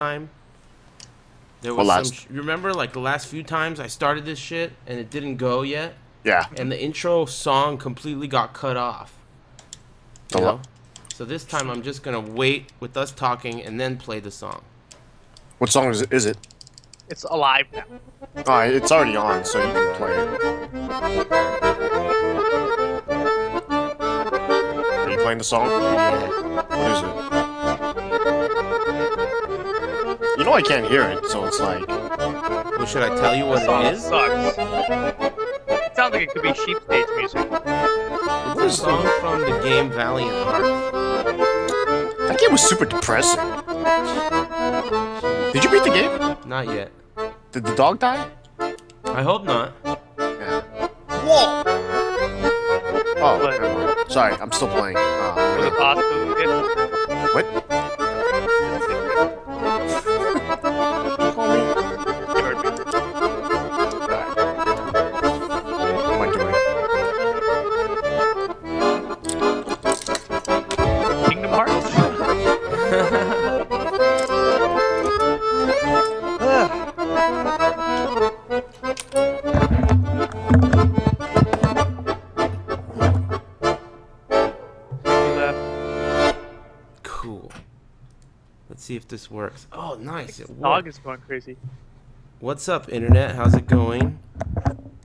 time. There was some. You remember, like the last few times I started this shit and it didn't go yet, Yeah. and the intro song completely got cut off. You know? So this time I'm just gonna wait with us talking and then play the song. What song is it? It's alive now. Alright, it's already on, so you can play it. Are you playing the song? Yeah. What is it? You know I can't hear it, so it's like... Well, should I tell you what it is? Sucks. It sounds like it could be sheep stage music. It's a song from the game Valiant Hearts. That game was super depressing. Did you beat the game? Not yet. Did the dog die? I hope not. Yeah. Whoa! Oh, never mind. Sorry, I'm still playing. Was it possible? What? Call me? You heard me. What am I doing? Kingdom Hearts? Cool. Let's see if this works. Oh, nice. It worked. Dog is going crazy. What's up, internet? How's it going?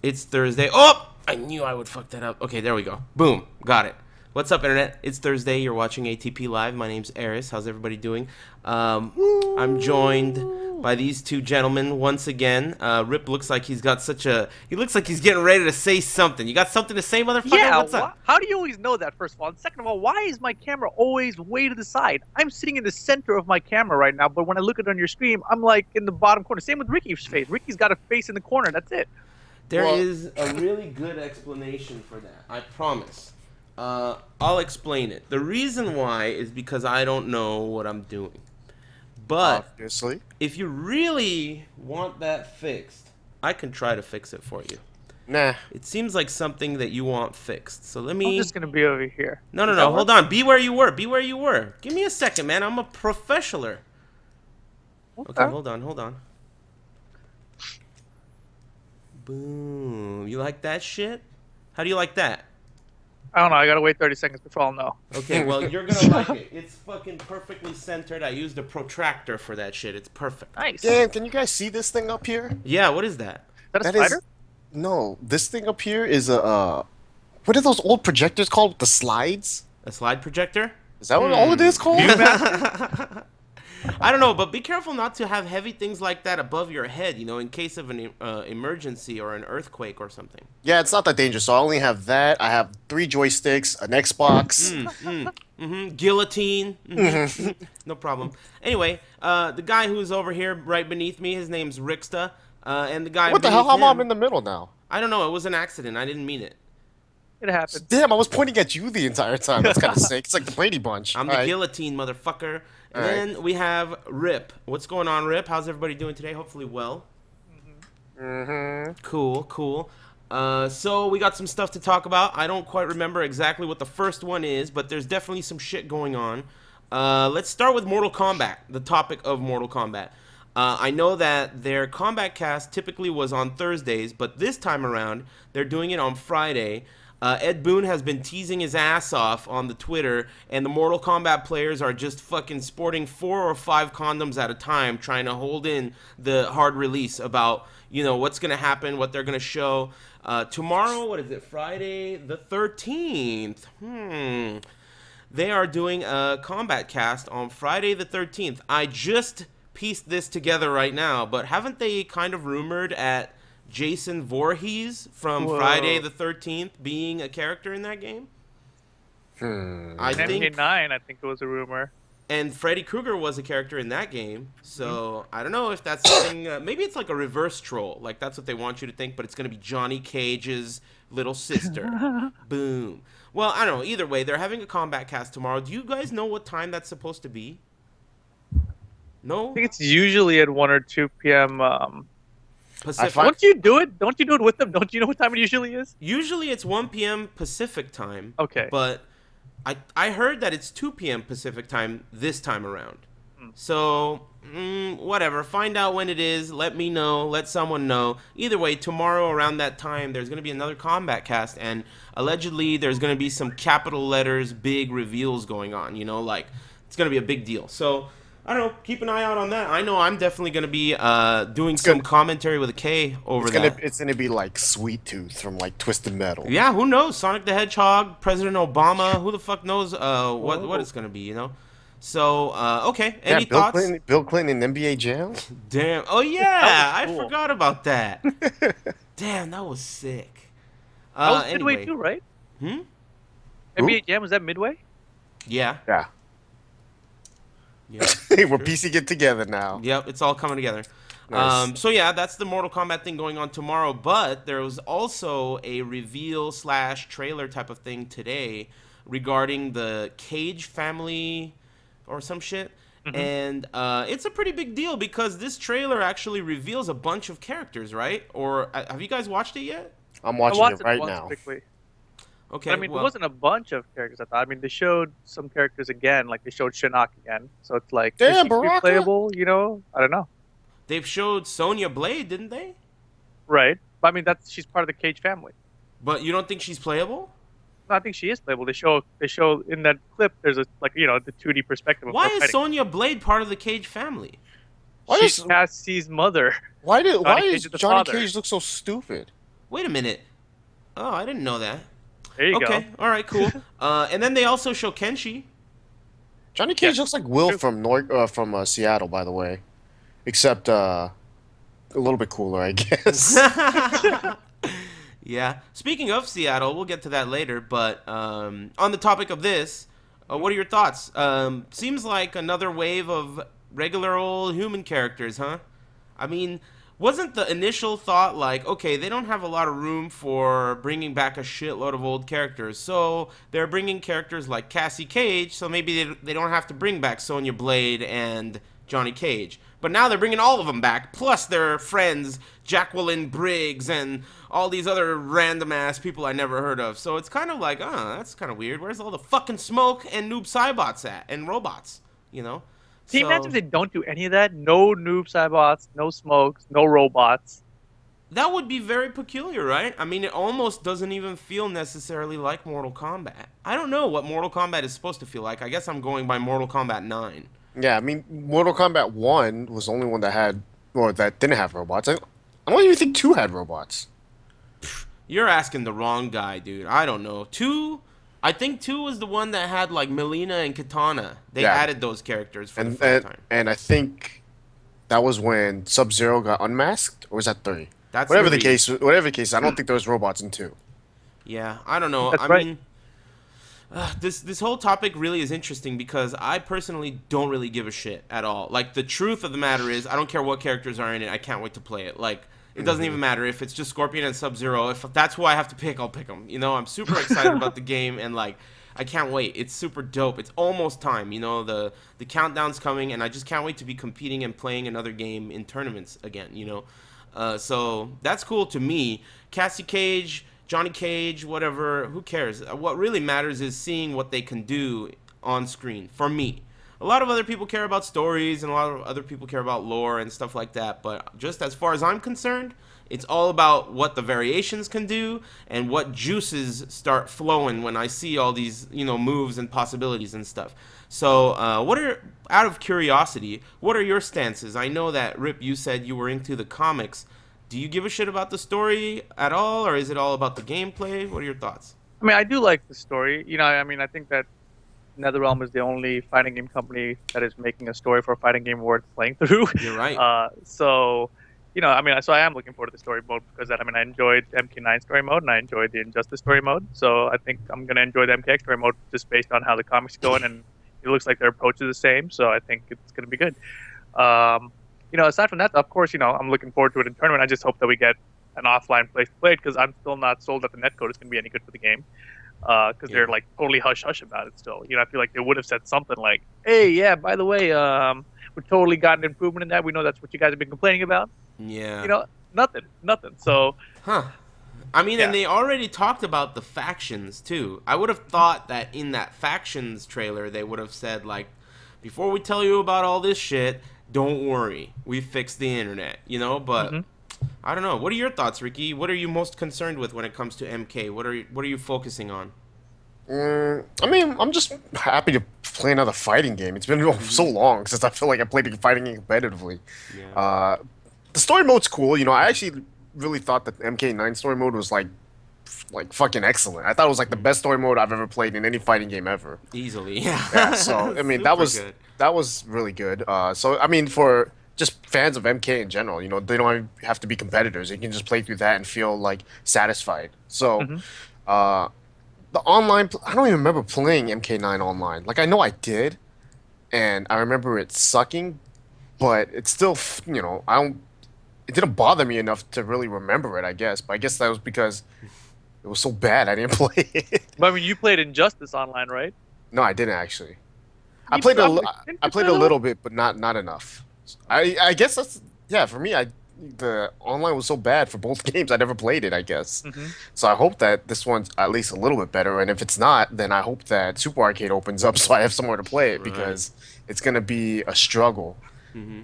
It's Thursday. Oh! I knew I would fuck that up. Okay, there we go. Boom. Got it. What's up, internet? It's Thursday. You're watching ATP Live. My name's Eris. How's everybody doing? I'm joined by these two gentlemen once again. Rip looks like he's got such a... He looks like he's getting ready to say something. You got something to say, motherfucker? Yeah, What's up? how do you always know that, first of all? And second of all, why is my camera always way to the side? I'm sitting in the center of my camera right now, but when I look at it on your screen, I'm like in the bottom corner. Same with Ricky's face. Ricky's got a face in the corner. That's it. There is a really good explanation for that. I promise. I'll explain it. The reason why is because I don't know what I'm doing. But Obviously. if you really want that fixed, I can try to fix it for you. Nah. It seems like something that you want fixed. So let me... I'm just going to be over here. No. Hold on. Be where you were. Be where you were. Give me a second, man. I'm a professional. Okay, hold on. Boom. You like that shit? How do you like that? I don't know. I got to wait 30 seconds before I'll know. Okay, well, you're gonna like it. It's fucking perfectly centered. I used a protractor for that shit. It's perfect. Nice. Dan, can you guys see this thing up here? Yeah, what is that? Is that a That spider? is... No, this thing up here is a... What are those old projectors called with the slides? A slide projector? Is that what all it is called? I don't know, but be careful not to have heavy things like that above your head, you know, in case of an emergency or an earthquake or something. Yeah, it's not that dangerous. So I only have that. I have 3 joysticks, an Xbox. Guillotine. No problem. Anyway, the guy who's over here right beneath me, his name's Rixta. And the guy What the hell? beneath How am I him- in the middle now? I don't know. It was an accident. I didn't mean it. It happens. Damn, I was pointing at you the entire time. That's kind of sick. It's like the Brady Bunch. I'm the guillotine, motherfucker. And then we have Rip. What's going on, Rip? How's everybody doing today? Hopefully well. Cool. So we got some stuff to talk about. I don't quite remember exactly what the first one is, but there's definitely some shit going on. Let's start with Mortal Kombat, the topic of Mortal Kombat. I know that their Combat Cast typically was on Thursdays, but this time around, they're doing it on Friday. Ed Boon has been teasing his ass off on the Twitter, and the Mortal Kombat players are just fucking sporting 4 or 5 condoms at a time, trying to hold in the hard release about, you know, what's going to happen, what they're going to show. Tomorrow, what is it, Friday the 13th? They are doing a Combat Cast on Friday the 13th. I just pieced this together right now, but haven't they kind of rumored at Jason Voorhees from Friday the 13th being a character in that game? I think MK9, I think it was a rumor. And Freddy Krueger was a character in that game, so I don't know if that's something. Maybe it's like a reverse troll, like that's what they want you to think, but it's gonna be Johnny Cage's little sister. Boom. Well, I don't know. Either way, they're having a Combat Cast tomorrow. Do you guys know what time that's supposed to be? No. I think it's usually at 1 or 2 p.m. Pacific. Don't you do it? Don't you do it with them? Don't you know what time it usually is? Usually it's 1 p.m. Pacific time. Okay. But I heard that it's 2 p.m. Pacific time this time around. So, whatever. Find out when it is. Let me know. Let someone know. Either way, tomorrow around that time, there's going to be another Combat cast, and allegedly there's going to be some capital letters, big reveals going on. You know, like, it's going to be a big deal. So, I don't know. Keep an eye out on that. I know I'm definitely going to be doing some commentary with a K over that. It's gonna be like Sweet Tooth from like Twisted Metal. Yeah, who knows? Sonic the Hedgehog, President Obama. Who the fuck knows what it's going to be, you know? So, okay. Any Bill thoughts? Bill Clinton in NBA Jam? Damn. Oh, yeah. Cool. I forgot about that. Damn, that was sick. That was anyway. Midway too, right? Hmm? NBA Jam, was that Midway? Yeah. Yeah. Yeah. We're piecing it together now. Yep, it's all coming together. Nice. So yeah, that's the Mortal Kombat thing going on tomorrow, but there was also a reveal / trailer type of thing today regarding the Cage family or some shit. And it's a pretty big deal because this trailer actually reveals a bunch of characters, right? Or have you guys watched it yet? I'm I watching watched it right once now. quickly. Okay. But, I mean, well, there wasn't a bunch of characters. I thought. I mean, they showed some characters again, like they showed Shinnok again. So it's like, is Damn, she Baraka. playable? You know, I don't know. they've showed Sonya Blade, didn't they? Right? But I mean, she's part of the Cage family. But you don't think she's playable? No, I think she is playable. They show in that clip. There's the 2D perspective. Of Why her is fighting. Sonya Blade part of the Cage family? Why She's does- Cassie's mother. Why Cage does is the Johnny father. Cage look so stupid? Wait a minute. Oh, I didn't know that. There you Okay, go. all right, cool. And then they also show Kenshi. Johnny Cage Yeah. looks like Will True. from Seattle, by the way, except a little bit cooler, I guess. Yeah. Speaking of Seattle, we'll get to that later. But on the topic of this, what are your thoughts? Seems like another wave of regular old human characters, huh? I mean, wasn't the initial thought like, okay, they don't have a lot of room for bringing back a shitload of old characters, so they're bringing characters like Cassie Cage, so maybe they don't have to bring back Sonya Blade and Johnny Cage. But now they're bringing all of them back, plus their friends, Jacqueline Briggs, and all these other random-ass people I never heard of. So it's kind of like, that's kind of weird. Where's all the fucking smoke and noob cybots at? And robots, you know? Can you imagine if they don't do any of that? No noob cybots, no smokes, no robots. That would be very peculiar, right? I mean, it almost doesn't even feel necessarily like Mortal Kombat. I don't know what Mortal Kombat is supposed to feel like. I guess I'm going by Mortal Kombat 9. Yeah, I mean, Mortal Kombat 1 was the only one that didn't have robots. I don't even think 2 had robots. You're asking the wrong guy, dude. I don't know. 2, I think 2 was the one that had like Melina and Katana. They Yeah. added those characters for the And, first and, time. and I think that was when Sub-Zero got unmasked, or was that 3? That's Whatever the 3. case, I don't think there was robots in 2. Yeah, I don't know. That's I right. mean, this whole topic really is interesting because I personally don't really give a shit at all. Like, the truth of the matter is, I don't care what characters are in it. I can't wait to play it. Like, it doesn't even matter if it's just Scorpion and Sub-Zero. If that's who I have to pick, I'll pick them. You know, I'm super excited about the game, and like, I can't wait. It's super dope. It's almost time. You know, the countdown's coming, and I just can't wait to be competing and playing another game in tournaments again. You know, so that's cool to me. Cassie Cage, Johnny Cage, whatever. Who cares? What really matters is seeing what they can do on screen. For me. A lot of other people care about stories, and a lot of other people care about lore and stuff like that. But just as far as I'm concerned, it's all about what the variations can do and what juices start flowing when I see all these, you know, moves and possibilities and stuff. So, out of curiosity, what are your stances? I know that, Rip, you said you were into the comics. Do you give a shit about the story at all, or is it all about the gameplay? What are your thoughts? I mean, I do like the story. You know, I mean, I think that NetherRealm is the only fighting game company that is making a story for a fighting game worth playing through. You're right. So, you know, I mean, so I am looking forward to the story mode because I mean, I enjoyed MK9 story mode and I enjoyed the Injustice story mode. So I think I'm going to enjoy the MKX story mode just based on how the comics going, and it looks like their approach is the same. So I think it's going to be good. You know, aside from that, of course, you know, I'm looking forward to it in tournament. I just hope that we get an offline place to play it because I'm still not sold that the netcode is going to be any good for the game. Because they're like totally hush hush about it still. You know, I feel like they would have said something like, "Hey, yeah, by the way, we totally got an improvement in that. We know that's what you guys have been complaining about." Yeah. You know, nothing. So, Huh. I mean, Yeah. and they already talked about the factions, too. I would have thought that in that factions trailer, they would have said, like, before we tell you about all this shit, don't worry, we fixed the internet, you know. But I don't know. What are your thoughts, Ricky? What are you most concerned with when it comes to MK? What are you focusing on? I mean, I'm just happy to play another fighting game. It's been so long since I feel like I played a fighting game competitively. Yeah. The story mode's cool. You know, I actually really thought that the MK9 story mode was like fucking excellent. I thought it was like the best story mode I've ever played in any fighting game ever. Easily, yeah. Yeah, so I mean that was really good. So I mean for just fans of MK in general, you know, they don't even have to be competitors. They can just play through that and feel like satisfied. So, the online, I don't even remember playing MK9 online. Like I know I did, and I remember it sucking, but it's still, you know, I don't. It didn't bother me enough to really remember it. I guess, but I guess that was because it was so bad I didn't play it. But I mean, you played Injustice online, right? No, I didn't actually. I You played played- I played a little bit, but not enough. I guess that's yeah for me. The online was so bad for both games. I never played it. I guess. So I hope that this one's at least a little bit better. And if it's not, then I hope that Super Arcade opens up so I have somewhere to play it because it's gonna be a struggle.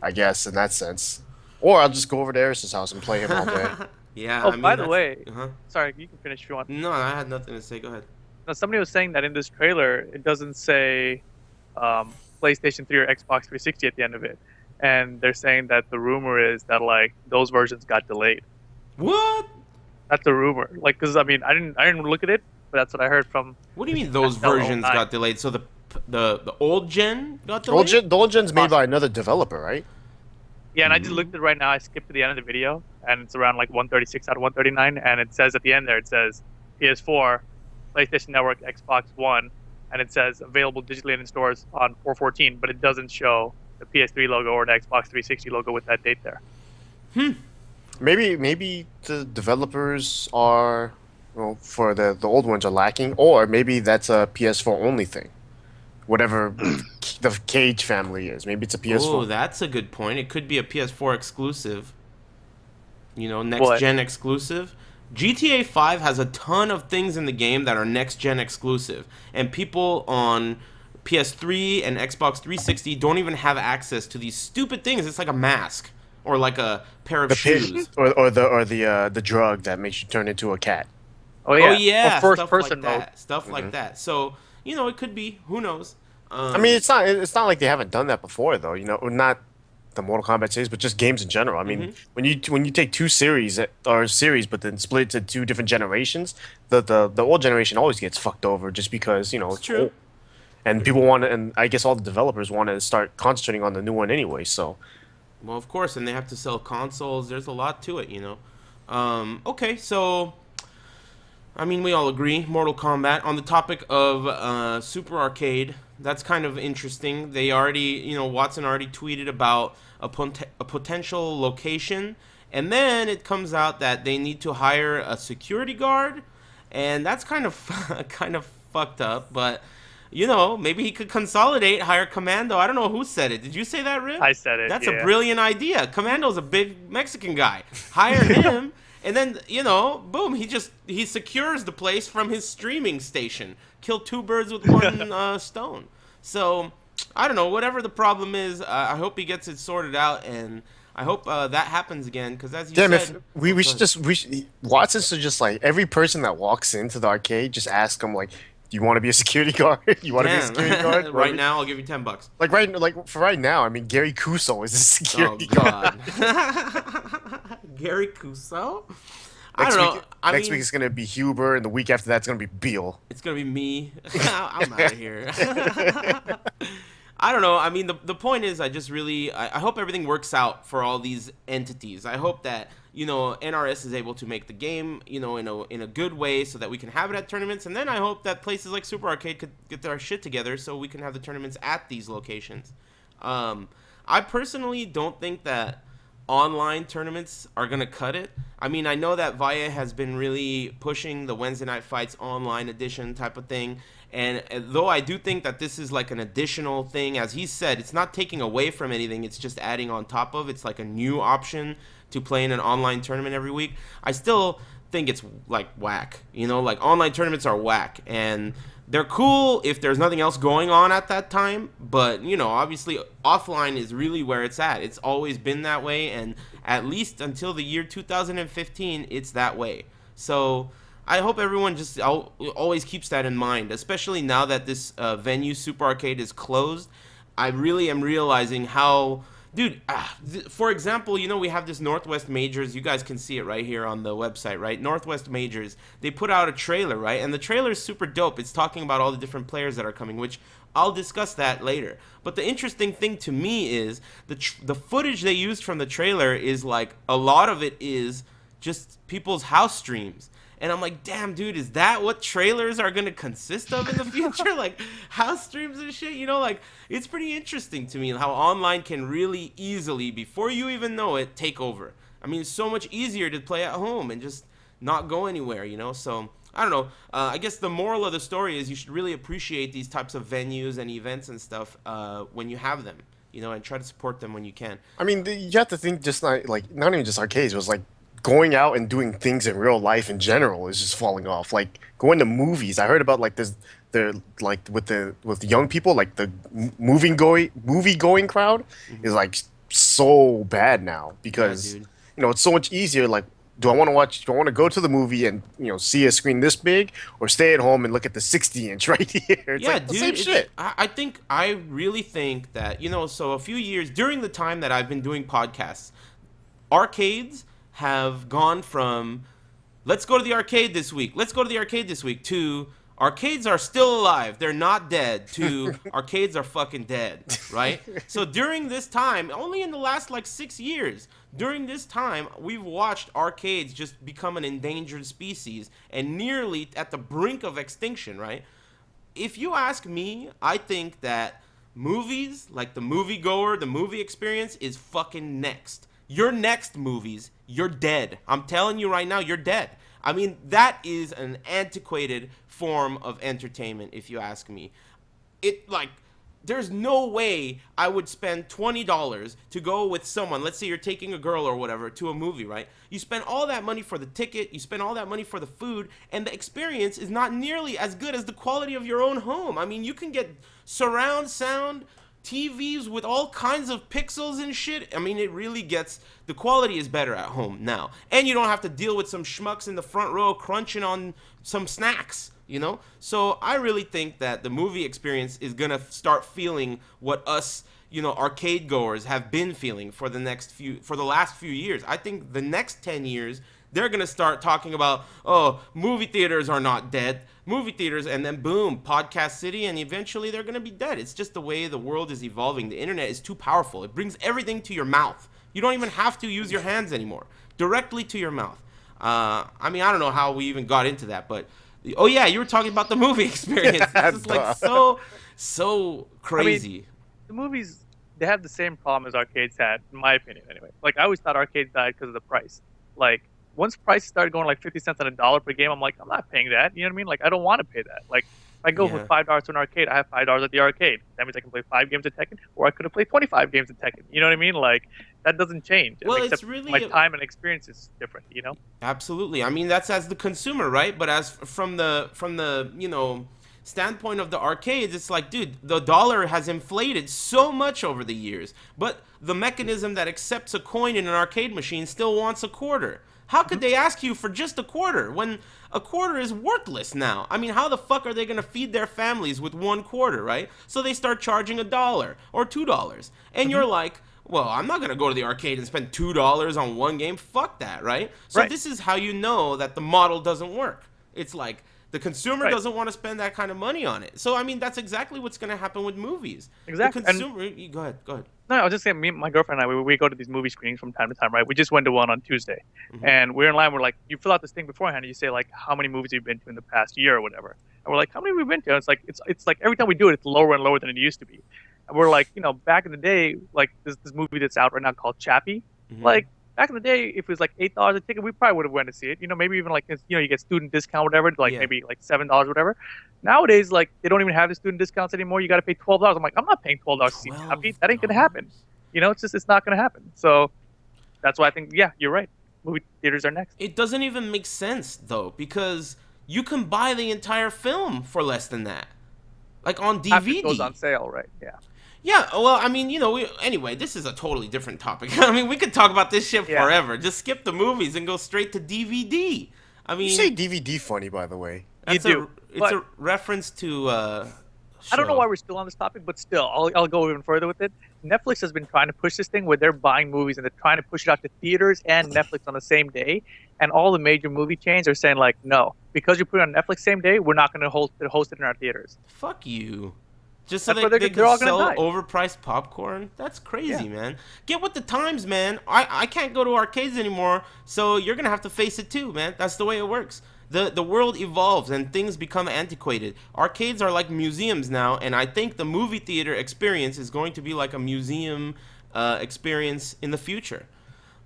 I guess in that sense. Or I'll just go over to Eris's house and play him all day. Yeah. Oh, I mean, by the that's- way, uh-huh. sorry, you can finish if you want. No, I had nothing to say. Go ahead. Now, somebody was saying that in this trailer, it doesn't say PlayStation 3 or Xbox 360 at the end of it, and they're saying that the rumor is that like those versions got delayed. What? That's a rumor. Like, cause I mean, I didn't look at it, but that's what I heard from. What do you mean those That's versions 09. got delayed? So the old gen got delayed? The old gen's made by another developer, right? Yeah, and I just looked at it right now. I skipped to the end of the video, and it's around like 136 out of 139, and it says at the end there, it says PS4, PlayStation Network, Xbox One, and it says available digitally in stores on 4/14, but it doesn't show the PS3 logo or the Xbox 360 logo with that date there. Maybe the developers are, well, for the old ones are lacking, or maybe that's a PS4 only thing. Whatever the Cage family is, maybe it's a PS4. Oh, that's a good point. It could be a PS4 exclusive. You know, next What? gen exclusive. GTA 5 has a ton of things in the game that are next gen exclusive, and people on PS3 and Xbox 360 don't even have access to these stupid things. It's like a mask or like a pair of The shoes. pig, or the drug that makes you turn into a cat. Oh yeah, Oh yeah, or first stuff person like mode. that. Stuff like that. So you know, it could be. Who knows? I mean, it's not like they haven't done that before, though. You know, or not the Mortal Kombat series, but just games in general. I mean, when you take two series but then split it to two different generations, the old generation always gets fucked over just because you know it's true. old. And people want to, and I guess all the developers want to start concentrating on the new one anyway. So Well, of course, and they have to sell consoles. There's a lot to it, you know. Okay, so I mean, we all agree, Mortal Kombat. On the topic of Super Arcade, that's kind of interesting. They already, you know, Watson already tweeted about a potential location, and then it comes out that they need to hire a security guard, and that's kind of kind of fucked up. But you know, maybe he could consolidate, hire Commando. I don't know who said it. Did you say that, Rip? I said it. That's yeah. a brilliant idea. Commando's a big Mexican guy. Hire him, and then, you know, boom, he secures the place from his streaming station. Kill two birds with one stone. So, I don't know, whatever the problem is, I hope he gets it sorted out, and I hope that happens again, because as you damn, said... if we should Watson should just like every person that walks into the arcade, just ask them like, do you want to be a security guard? You want to be a security guard? Right now, I'll give you $10. Like for right now, I mean, Gary Kuso is a security Oh, guard. God. Gary Kuso? I Next don't know. week, I next mean, week it's gonna be Huber, and the week after that's gonna be Beal. it's going to be me. I'm out of here. I don't know. I mean, the point is, I just really... I hope everything works out for all these entities. I hope that, you know, NRS is able to make the game, you know, in a good way so that we can have it at tournaments. And then I hope that places like Super Arcade could get their shit together so we can have the tournaments at these locations. I personally don't think that online tournaments are going to cut it. I mean, I know that Vaya has been really pushing the Wednesday Night Fights online edition type of thing. And though I do think that this is like an additional thing, as he said, it's not taking away from anything. It's just adding on top of. It's like a new option to play in an online tournament every week. I still think it's like whack. You know, like online tournaments are whack. And they're cool if there's nothing else going on at that time, but obviously offline is really where it's at. It's always been that way, and at least until the year 2015 it's that way. So I hope everyone just always keeps that in mind, especially now that this venue Super Arcade is closed. I really am realizing how, dude, for example, we have this Northwest Majors. You guys can see it right here on the website, right? Northwest Majors. They put out a trailer, right? And the trailer is super dope. It's talking about all the different players that are coming, which I'll discuss that later. But the interesting thing to me is the footage they used from the trailer is like, a lot of it is just people's house streams. And I'm like, damn, dude, is that what trailers are going to consist of in the future? Like, house streams and shit, like, it's pretty interesting to me how online can really easily, before you even know it, take over. I mean, it's so much easier to play at home and just not go anywhere, So, I don't know. I guess the moral of the story is you should really appreciate these types of venues and events and stuff when you have them, and try to support them when you can. I mean, you have to think just like not even just arcades. It was like going out and doing things in real life in general is just falling off. Like going to movies. I heard about like this. They're like with the young people, like the movie going crowd is like so bad now because it's so much easier. Like, do I want to watch? Do I want to go to the movie and see a screen this big, or stay at home and look at the 60-inch right here? It's like the same shit. I really think that So a few years during the time that I've been doing podcasts, arcades have gone from let's go to the arcade this week, to arcades are still alive, they're not dead, to arcades are fucking dead, right? So during this time, only in the last like 6 years, during this time, we've watched arcades just become an endangered species and nearly at the brink of extinction, right? If you ask me, I think that movies, like the moviegoer, the movie experience is fucking next. Your next movies, you're dead. I'm telling you right now, you're dead. I mean, that is an antiquated form of entertainment, if you ask me. There's no way I would spend $20 to go with someone. Let's say you're taking a girl or whatever to a movie, right? You spend all that money for the ticket, you spend all that money for the food, and the experience is not nearly as good as the quality of your own home. I mean, you can get surround sound, TVs with all kinds of pixels and shit. I mean, the quality is better at home now. And you don't have to deal with some schmucks in the front row crunching on some snacks, So I really think that the movie experience is going to start feeling what us, arcade goers have been feeling for the last few years. I think the next 10 years, they're going to start talking about, movie theaters are not dead. Movie theaters, and then boom, podcast city, and eventually they're going to be dead. It's just the way the world is evolving. The internet is too powerful. It brings everything to your mouth. You don't even have to use your hands anymore. Directly to your mouth. I mean, I don't know how we even got into that, but oh yeah, you were talking about the movie experience. This is like so crazy. I mean, the movies, they have the same problem as arcades had, in my opinion anyway. Like, I always thought arcades died because of the price. Like, once prices started going like 50 cents on a dollar per game, I'm like, I'm not paying that. You know what I mean? Like, I don't want to pay that. Like, if I go with $5 to an arcade, I have $5 at the arcade. That means I can play 5 games of Tekken, or I could have played 25 games of Tekken. You know what I mean? Like, that doesn't change. Well, it's really my time and experience is different. Absolutely. I mean, that's as the consumer, right? But as from the standpoint of the arcades, it's like, dude, the dollar has inflated so much over the years, but the mechanism that accepts a coin in an arcade machine still wants a quarter. How could they ask you for just a quarter when a quarter is worthless now? I mean, how the fuck are they going to feed their families with 1 quarter, right? So they start charging $1 or $2. And you're like, well, I'm not going to go to the arcade and spend $2 on one game. Fuck that, right? So this is how you know that the model doesn't work. It's like the consumer doesn't want to spend that kind of money on it. So, I mean, that's exactly what's going to happen with movies. Exactly. The consumer... Go ahead. No, I was just saying, me, my girlfriend and I, we go to these movie screenings from time to time, right? We just went to one on Tuesday. And we're in line. We're like, you fill out this thing beforehand, and you say, like, how many movies you've been to in the past year or whatever. And we're like, how many have we been to? And it's like every time we do it, it's lower and lower than it used to be. And we're like, back in the day, like, this movie that's out right now called Chappie. Like, back in the day, if it was like $8 a ticket, we probably would have went to see it. Maybe even like, you get student discount, whatever, like maybe like $7, whatever. Nowadays, like, they don't even have the student discounts anymore. You got to pay $12. I'm like, I'm not paying $12 to see Chappie. That ain't gonna happen. It's not gonna happen. So that's why I think, you're right. Movie theaters are next. It doesn't even make sense though, because you can buy the entire film for less than that, like on DVD. After it goes on sale, right? Yeah. Yeah, well, I mean, anyway, this is a totally different topic. I mean, we could talk about this shit forever. Just skip the movies and go straight to DVD. I mean, you say DVD funny, by the way. It's a reference to. I don't know why we're still on this topic, but still, I'll go even further with it. Netflix has been trying to push this thing where they're buying movies and they're trying to push it out to theaters and Netflix on the same day. And all the major movie chains are saying, like, no, because you put it on Netflix same day, we're not going to host it in our theaters. Fuck you. Just so they can sell overpriced popcorn? That's crazy, man. Get with the times, man. I can't go to arcades anymore, so you're going to have to face it too, man. That's the way it works. The world evolves and things become antiquated. Arcades are like museums now, and I think the movie theater experience is going to be like a museum experience in the future.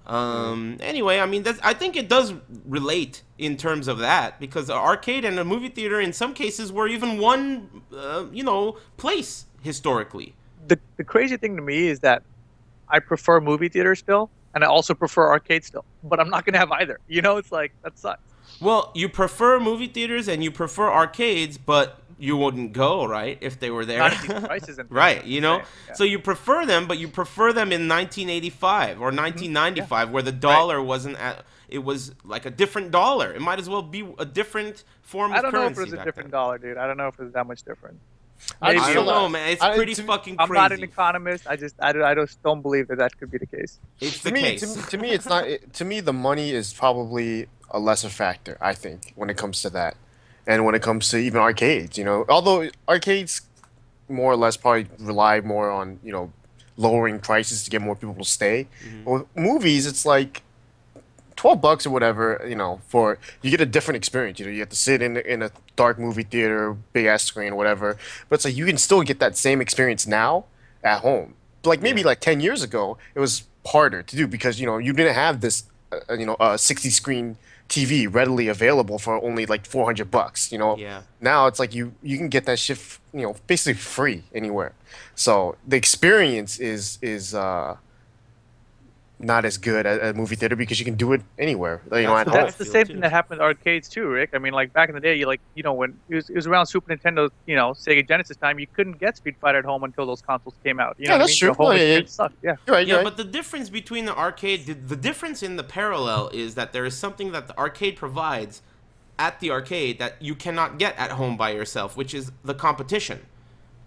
Anyway, I mean, I think it does relate in terms of that, because the arcade and the movie theater in some cases were even one, place historically. The crazy thing to me is that I prefer movie theater still, and I also prefer arcade still, but I'm not going to have either. It's like, that sucks. Well, you prefer movie theaters and you prefer arcades, but you wouldn't go, right, if they were there. Not at these prices and right, Yeah. So you prefer them, but you prefer them in 1985 or 1995, where the dollar wasn't it was like a different dollar. It might as well be a different form of currency. I don't know if it was a different dollar, dude. I don't know if it was that much different. I don't know, man. It's pretty fucking crazy. I'm not an economist. I just don't believe that could be the case. It's the case. To me, it's not. To me, the money is probably a lesser factor, I think, when it comes to that, and when it comes to even arcades. Although arcades more or less probably rely more on lowering prices to get more people to stay. Mm-hmm. But with movies, it's like $12 or whatever. For you get a different experience. You have to sit in a dark movie theater, big ass screen, whatever. But it's like you can still get that same experience now at home. Like maybe like 10 years ago, it was harder to do because you didn't have this 60 screen TV readily available for only like $400. Yeah. Now it's like you can get that shit basically free anywhere. So the experience is not as good at a movie theater because you can do it anywhere. At home. That's the same thing that happened with arcades too, Rick. I mean, like back in the day, when it was around Super Nintendo, Sega Genesis time, you couldn't get Street Fighter at home until those consoles came out. You know that's true. It sucked. Yeah. You're right. But the difference between the arcade, the difference in the parallel is that there is something that the arcade provides at the arcade that you cannot get at home by yourself, which is the competition.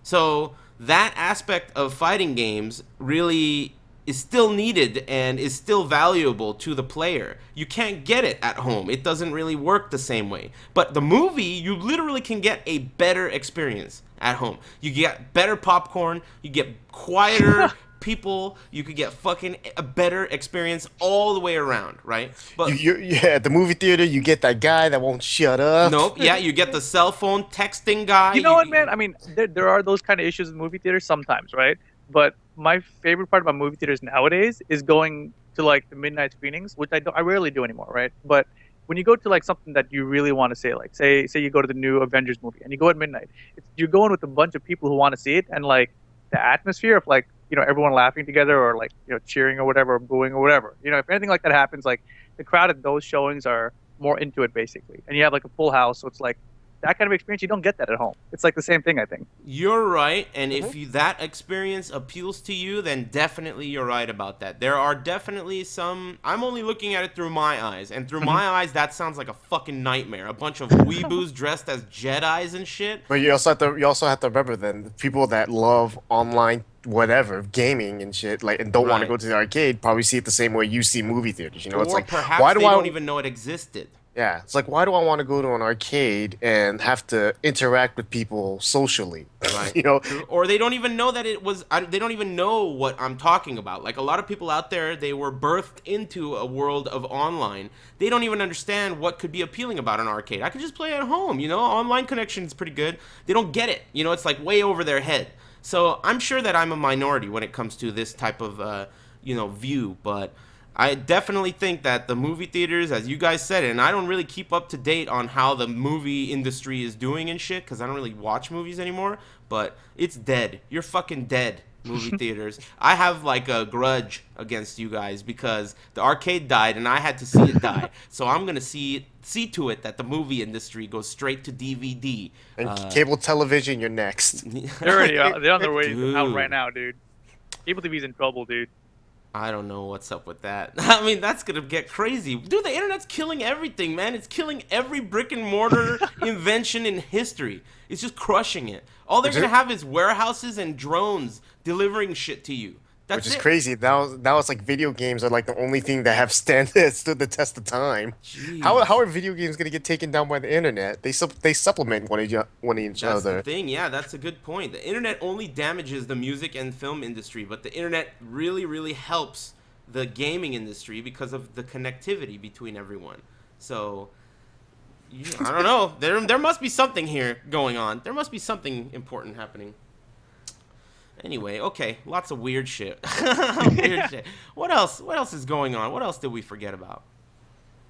So that aspect of fighting games really is still needed and is still valuable to the player. You can't get it at home. It doesn't really work the same way. But the movie, you literally can get a better experience at home. You get better popcorn, you get quieter people, you could get fucking a better experience all the way around, right? But at the movie theater, you get that guy that won't shut up. Nope, yeah, you get the cell phone texting guy. You know what, man? I mean, there are those kind of issues with movie theaters sometimes, right? But my favorite part about movie theaters nowadays is going to like the midnight screenings, which I rarely do anymore, right? But when you go to like something that you really want to say, like say you go to the new Avengers movie and you go at midnight, you're going with a bunch of people who want to see it, and like the atmosphere of like everyone laughing together or like cheering or whatever, or booing or whatever. If anything like that happens, like the crowd at those showings are more into it basically, and you have like a full house, so it's like that kind of experience, you don't get that at home. It's like the same thing, I think. You're right, and if that experience appeals to you, then definitely you're right about that. There are definitely some. I'm only looking at it through my eyes, and through my eyes, that sounds like a fucking nightmare. A bunch of weeboos dressed as Jedis and shit. But you also have to remember then the people that love online whatever gaming and shit and don't want to go to the arcade probably see it the same way you see movie theaters. It's like perhaps why do I don't even know it existed. Yeah, it's like, why do I want to go to an arcade and have to interact with people socially? Right. Or they don't even know that it was. They don't even know what I'm talking about. Like a lot of people out there, they were birthed into a world of online. They don't even understand what could be appealing about an arcade. I could just play at home. Online connection is pretty good. They don't get it. It's like way over their head. So I'm sure that I'm a minority when it comes to this type of view, but I definitely think that the movie theaters, as you guys said, and I don't really keep up to date on how the movie industry is doing and shit, because I don't really watch movies anymore, but it's dead. You're fucking dead movie theaters. I have like a grudge against you guys because the arcade died and I had to see it die. So I'm gonna see to it that the movie industry goes straight to DVD. And cable television, you're next. They're already out. They're on their way Dude. out right now, dude. Cable TV's in trouble, dude. I don't know what's up with that. I mean, that's gonna get crazy. Dude, the internet's killing everything, man. It's killing every brick and mortar invention in history. It's just crushing it. All they're gonna have is warehouses and drones delivering shit to you. That's Which is it. crazy. Now it's like video games are like the only thing that have stood the test of time. Jeez. How are video games gonna get taken down by the internet? They supplement one each That's other. the thing. Yeah, that's a good point. The internet only damages the music and film industry, but the internet really, really helps the gaming industry because of the connectivity between everyone. So, I don't know. There must be something here going on. There must be something important happening. Anyway, okay, lots of weird shit. Weird shit. What else? What else is going on? What else did we forget about?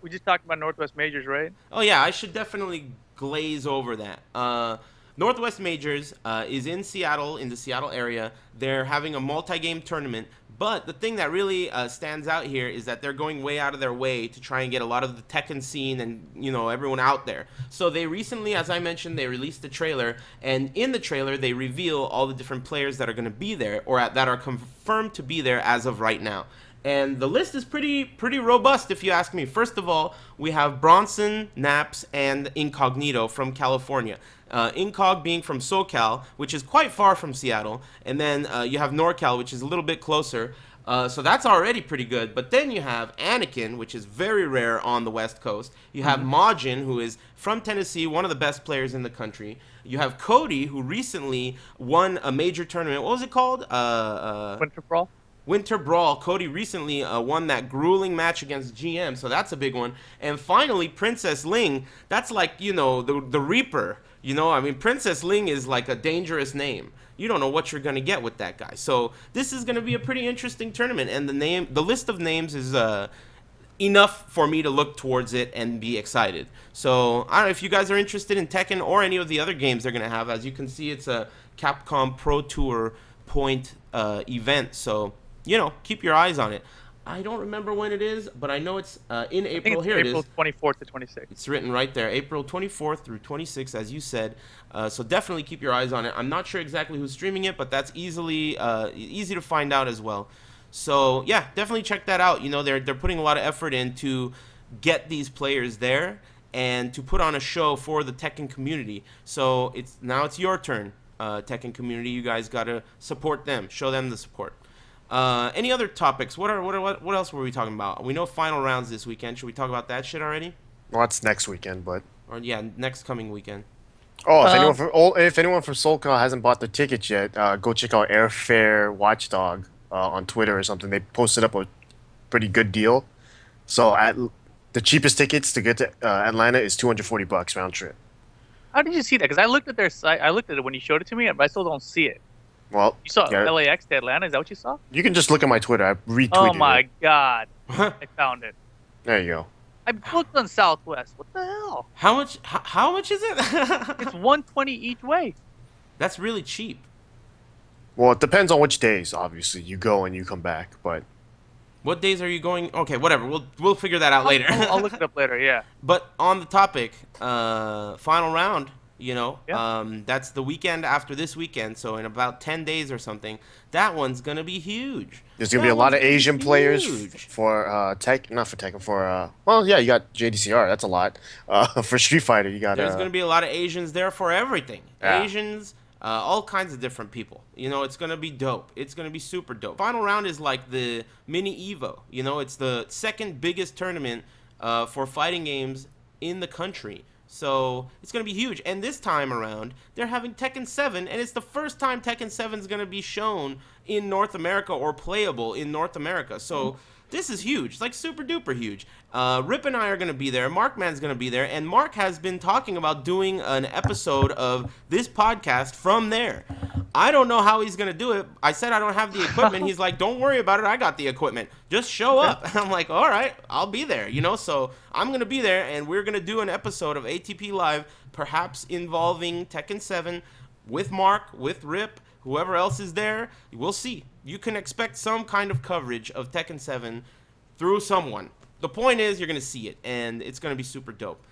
We just talked about Northwest Majors, right? Oh yeah, I should definitely glaze over that. Northwest Majors is in Seattle, in the Seattle area. They're having a multi-game tournament, but the thing that really stands out here is that they're going way out of their way to try and get a lot of the Tekken scene and, you know, everyone out there. So they recently, as I mentioned, they released the trailer, and in the trailer they reveal all the different players that are going to be there or that are confirmed to be there as of right now. And the list is pretty robust, if you ask me. First of all, we have Bronson, Naps, and Incognito from California. Incog being from SoCal, which is quite far from Seattle. And then you have NorCal, which is a little bit closer. So that's already pretty good. But then you have Anakin, which is very rare on the West Coast. You have Majin, who is from Tennessee, one of the best players in the country. You have Cody, who recently won a major tournament. What was it called? Winter Brawl. Winter Brawl. Cody recently won that grueling match against GM, so that's a big one. And finally, Princess Ling. That's like, you know, the Reaper. You know, I mean, Princess Ling is like a dangerous name. You don't know what you're going to get with that guy. So this is going to be a pretty interesting tournament. And the list of names is enough for me to look towards it and be excited. So I don't know if you guys are interested in Tekken or any of the other games they're going to have. As you can see, it's a Capcom Pro Tour point event. So, you know, keep your eyes on it. I don't remember when it is, but I know it's in April. Here April it is. 24th to 26th. It's written right there, April 24th through 26th, as you said. So definitely keep your eyes on it. I'm not sure exactly who's streaming it, but that's easy to find out as well. So yeah, definitely check that out. You know, they're putting a lot of effort in to get these players there and to put on a show for the Tekken community. So it's your turn, Tekken community. You guys gotta support them, show them the support. Any other topics? What else were we talking about? We know final rounds this weekend. Should we talk about that shit already? Well, that's next weekend, but Next coming weekend. oh, if anyone from SoCal hasn't bought their tickets yet, go check out Airfare Watchdog on Twitter or something. They posted up a pretty good deal. So the cheapest tickets to get to Atlanta is $240 round trip. How did you see that? Because I looked at their site. I looked at it when you showed it to me, but I still don't see it. Well, You saw LAX to Atlanta? Is that what you saw? you can just look at my Twitter. I retweeted Oh my it. god. I found it. There you go. I booked on Southwest. What the hell? How much? How much is it? It's $120 each way. That's really cheap. Well, it depends on which days, obviously. You go and you come back, but What days are you going? Okay, whatever. We'll figure that out later. I'll look it up later, yeah. But on the topic, final round. You know, Yeah. that's the weekend after this weekend. So in about 10 days or something, that one's gonna be huge. there's going to be a lot of Asian players huge. for not for Tekken, for, well, yeah, you got JDCR. That's a lot. For Street Fighter, you got... There's gonna be a lot of Asians there for everything. Yeah. Asians, all kinds of different people. You know, it's gonna be dope. It's gonna be super dope. Final round is like the mini Evo. You know, it's the second biggest tournament for fighting games in the country. So it's going to be huge. And this time around, they're having Tekken 7, and it's the first time Tekken 7 is going to be shown in North America or playable in North America. So this is huge. It's like super duper huge. Rip and I are going to be there. Markman's going to be there. And Mark has been talking about doing an episode of this podcast from there. I don't know how he's going to do it. I said I don't have the equipment. He's like, don't worry about it. I got the equipment. Just show up. And I'm like, all right, I'll be there. You know, so I'm going to be there, and we're going to do an episode of ATP Live, perhaps involving Tekken 7 with Mark, with Rip, whoever else is there, we'll see. You can expect some kind of coverage of Tekken 7 through someone. The point is, you're going to see it, and it's going to be super dope.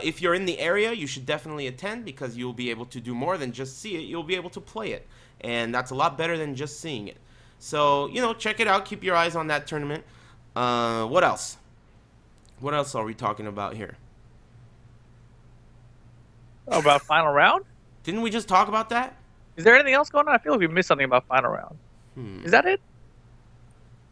If you're in the area, you should definitely attend because you'll be able to do more than just see it. You'll be able to play it, and that's a lot better than just seeing it. So, check it out. Keep your eyes on that tournament. What else? What else are we talking about here? Oh, about final round? Didn't we just talk about that? Is there anything else going on? I feel like we missed something about final round. Is that it?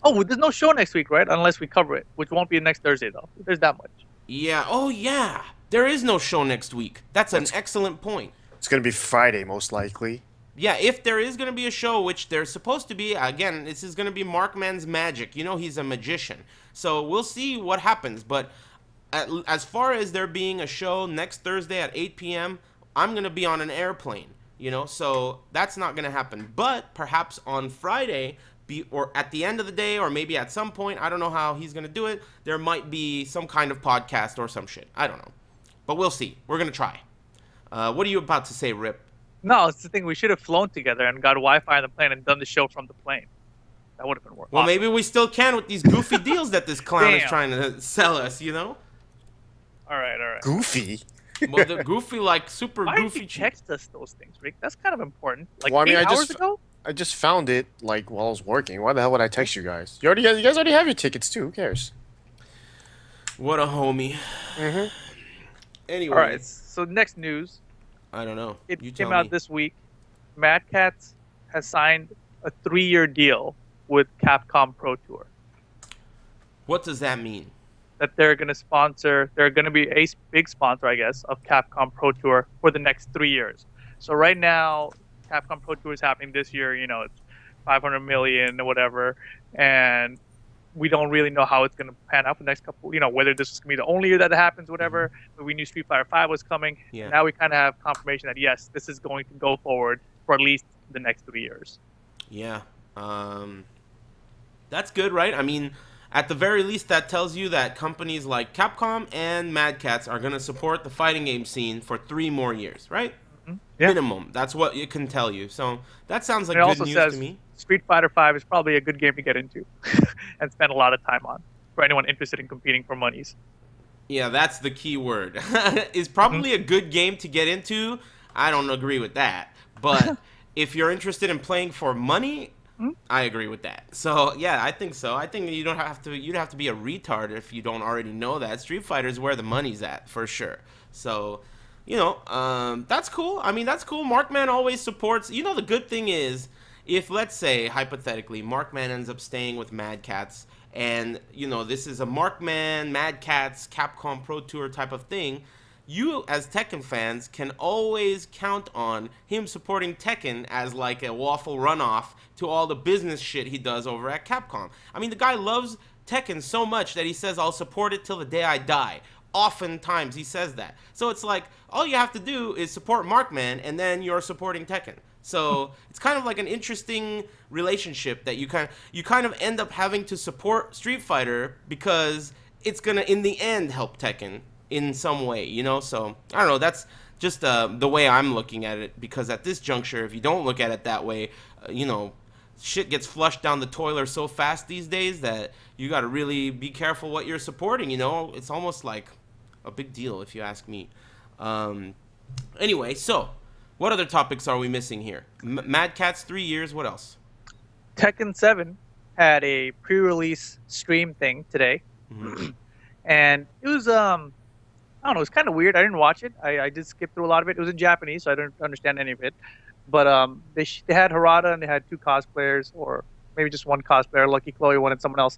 Oh, there's no show next week, right? Unless we cover it, which won't be next Thursday, though. There's that much. Yeah. Oh, yeah. There is no show next week. That's an excellent point. It's going to be Friday, most likely. Yeah, if there is going to be a show, which there's supposed to be, again, this is going to be Markman's magic. He's a magician. So we'll see what happens. But as far as there being a show next Thursday at 8 p.m., I'm going to be on an airplane, so that's not going to happen. But perhaps on Friday, or at the end of the day, or maybe at some point, I don't know how he's going to do it, there might be some kind of podcast or some shit. I don't know. But we'll see. We're going to try. What are you about to say, Rip? No, it's the thing. We should have flown together and got Wi-Fi on the plane and done the show from the plane. That would have been worth. Well, maybe we still can with these goofy deals that this clown is trying to sell us, All right. Goofy? Well, the goofy, super Why goofy. did you text us those things, Rick? That's kind of important. Like Well, I mean, 8 hours ago? I just found it while I was working. Why the hell would I text you guys? You guys already have your tickets too. Who cares? What a homie. Mm-hmm. Anyway. All right. So next news. I don't know. It You came tell out me. this week. Mad Catz has signed a 3-year deal with Capcom Pro Tour. What does that mean? That they're going to be a big sponsor, I guess, of Capcom Pro Tour for the next 3 years. So right now, Capcom Pro Tour is happening this year. It's 500 million or whatever, and we don't really know how it's going to pan out for the next couple. Whether this is going to be the only year that it happens, whatever. But we knew Street Fighter V was coming. Yeah. Now we kind of have confirmation that yes, this is going to go forward for at least the next 3 years. Yeah. That's good, right? I mean, at the very least, that tells you that companies like Capcom and Mad Catz are going to support the fighting game scene for 3 more years, right? Yeah. Minimum. That's what it can tell you. So that sounds like it good also news says to me. Street Fighter V is probably a good game to get into and spend a lot of time on for anyone interested in competing for monies. Yeah, that's the key word. Is probably a good game to get into. I don't agree with that. But if you're interested in playing for money, I agree with that. So yeah, I think so. I think you'd have to be a retard if you don't already know that. Street Fighter is where the money's at for sure. So, that's cool. I mean, that's cool. Markman always supports. The good thing is, if let's say hypothetically Markman ends up staying with Mad Catz, and this is a Markman, Mad Catz, Capcom Pro Tour type of thing, you as Tekken fans can always count on him supporting Tekken as like a waffle runoff to all the business shit he does over at Capcom. I mean, the guy loves Tekken so much that he says, I'll support it till the day I die. Oftentimes he says that. So it's like, all you have to do is support Markman, and then you're supporting Tekken. So it's kind of like an interesting relationship that you kind of end up having to support Street Fighter because it's gonna in the end help Tekken in some way, So I don't know. That's just the way I'm looking at it, because at this juncture, if you don't look at it that way, shit gets flushed down the toilet so fast these days that you got to really be careful what you're supporting. It's almost like a big deal if you ask me. Anyway, so what other topics are we missing here? Mad Catz 3 years. What else? Tekken 7 had a pre-release stream thing today, and it was I don't know, it was kind of weird. I didn't watch it. I did skip through a lot of it. It was in Japanese, so I didn't understand any of it. But they had Harada and they had 2 cosplayers, or maybe just 1 cosplayer. Lucky Chloe wanted someone else.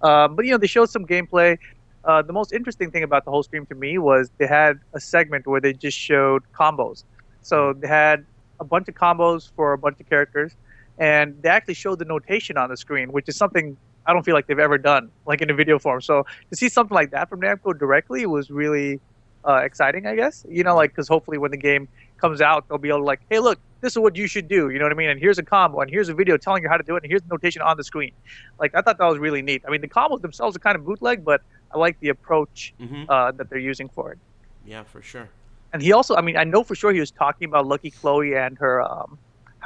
But they showed some gameplay. The most interesting thing about the whole stream to me was they had a segment where they just showed combos. So they had a bunch of combos for a bunch of characters, and they actually showed the notation on the screen, which is something I don't feel like they've ever done, like in a video form. So to see something like that from Namco directly was really exciting, I guess. Because hopefully when the game comes out, they'll be able to hey, look, this is what you should do. You know what I mean? And here's a combo, and here's a video telling you how to do it, and here's the notation on the screen. I thought that was really neat. I mean, the combos themselves are kind of bootleg, but I like the approach that they're using for it. Yeah, for sure. And he also, I know for sure he was talking about Lucky Chloe and her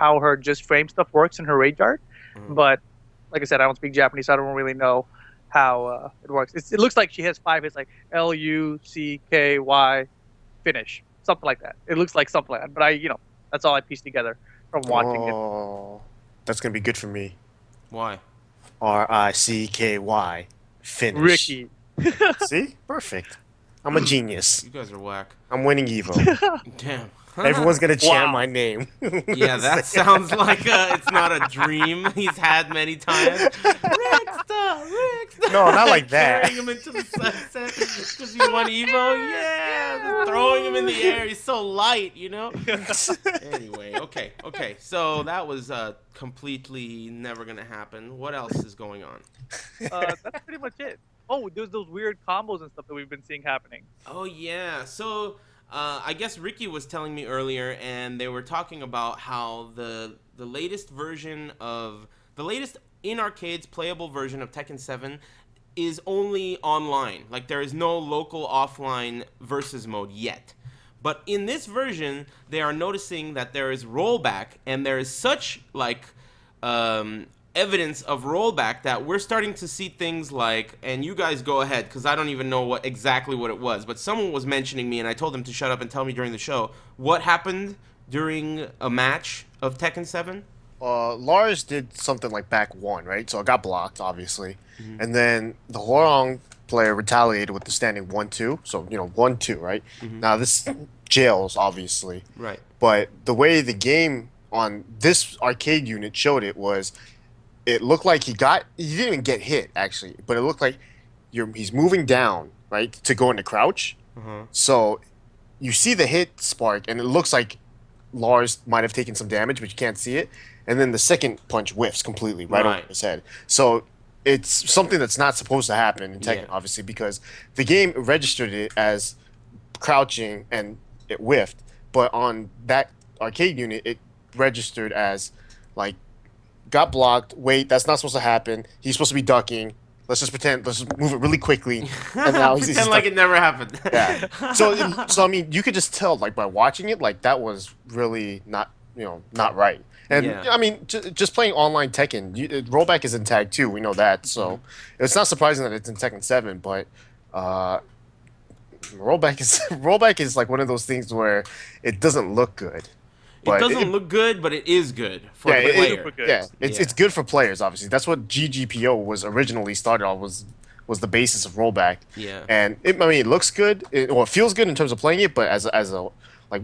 how her just frame stuff works in her rage art. But like I said, I don't speak Japanese, so I don't really know how it works. It looks like she has 5 hits, like LUCKY finish, something like that. It looks like something like that. But that's all I pieced together from watching it. Oh, that's gonna be good for me. Why? RICKY. Finish. Ricky. See? Perfect. I'm a genius. You guys are whack. I'm winning Evo. Damn. Everyone's gonna chant Wow. my name. Yeah, that sounds like it's not a dream he's had many times. Ricksta! No, not like that. Carrying him into the sunset because he won Evo. Yeah, throwing him in the air. He's so light, you know. Anyway, okay. So that was completely never gonna happen. What else is going on? That's pretty much it. Oh, there's those weird combos and stuff that we've been seeing happening. Oh yeah, so I guess Ricky was telling me earlier, and they were talking about how the latest version of the latest in arcades playable version of Tekken 7 is only online. Like there is no local offline versus mode yet. But in this version, they are noticing that there is rollback, and there is such like evidence of rollback that we're starting to see things like, and you guys go ahead because I don't even know exactly what it was, but someone was mentioning me and I told them to shut up and tell me during the show what happened during a match of Tekken 7. Lars did something like back 1, right? So it got blocked, obviously. And then the Horong player retaliated with the standing 1-2. So, 1-2, right? Now this jails, obviously. Right. But the way the game on this arcade unit showed it was, it looked like he didn't even get hit, actually, but it looked like he's moving down, right, to go into crouch. So you see the hit spark, and it looks like Lars might have taken some damage, but you can't see it. And then the second punch whiffs completely right over his head. So it's something that's not supposed to happen in Tekken, obviously, because the game registered it as crouching and it whiffed. But on that arcade unit, it registered as, like, got blocked. Wait, that's not supposed to happen. He's supposed to be ducking. Let's just pretend. Let's just move it really quickly. And now he's Pretend like it never happened. Yeah. So I mean, you could just tell, like, by watching it, like, that was really not right. And I mean, just playing online Tekken, rollback is in Tag 2. We know that. So it's not surprising that it's in Tekken 7. But rollback is like one of those things where it doesn't look good. It doesn't look good, but it is good for the player. It's good for players, obviously. That's what GGPO was originally started on, was the basis of rollback. Yeah. And it looks good. It feels good in terms of playing it, but as a like,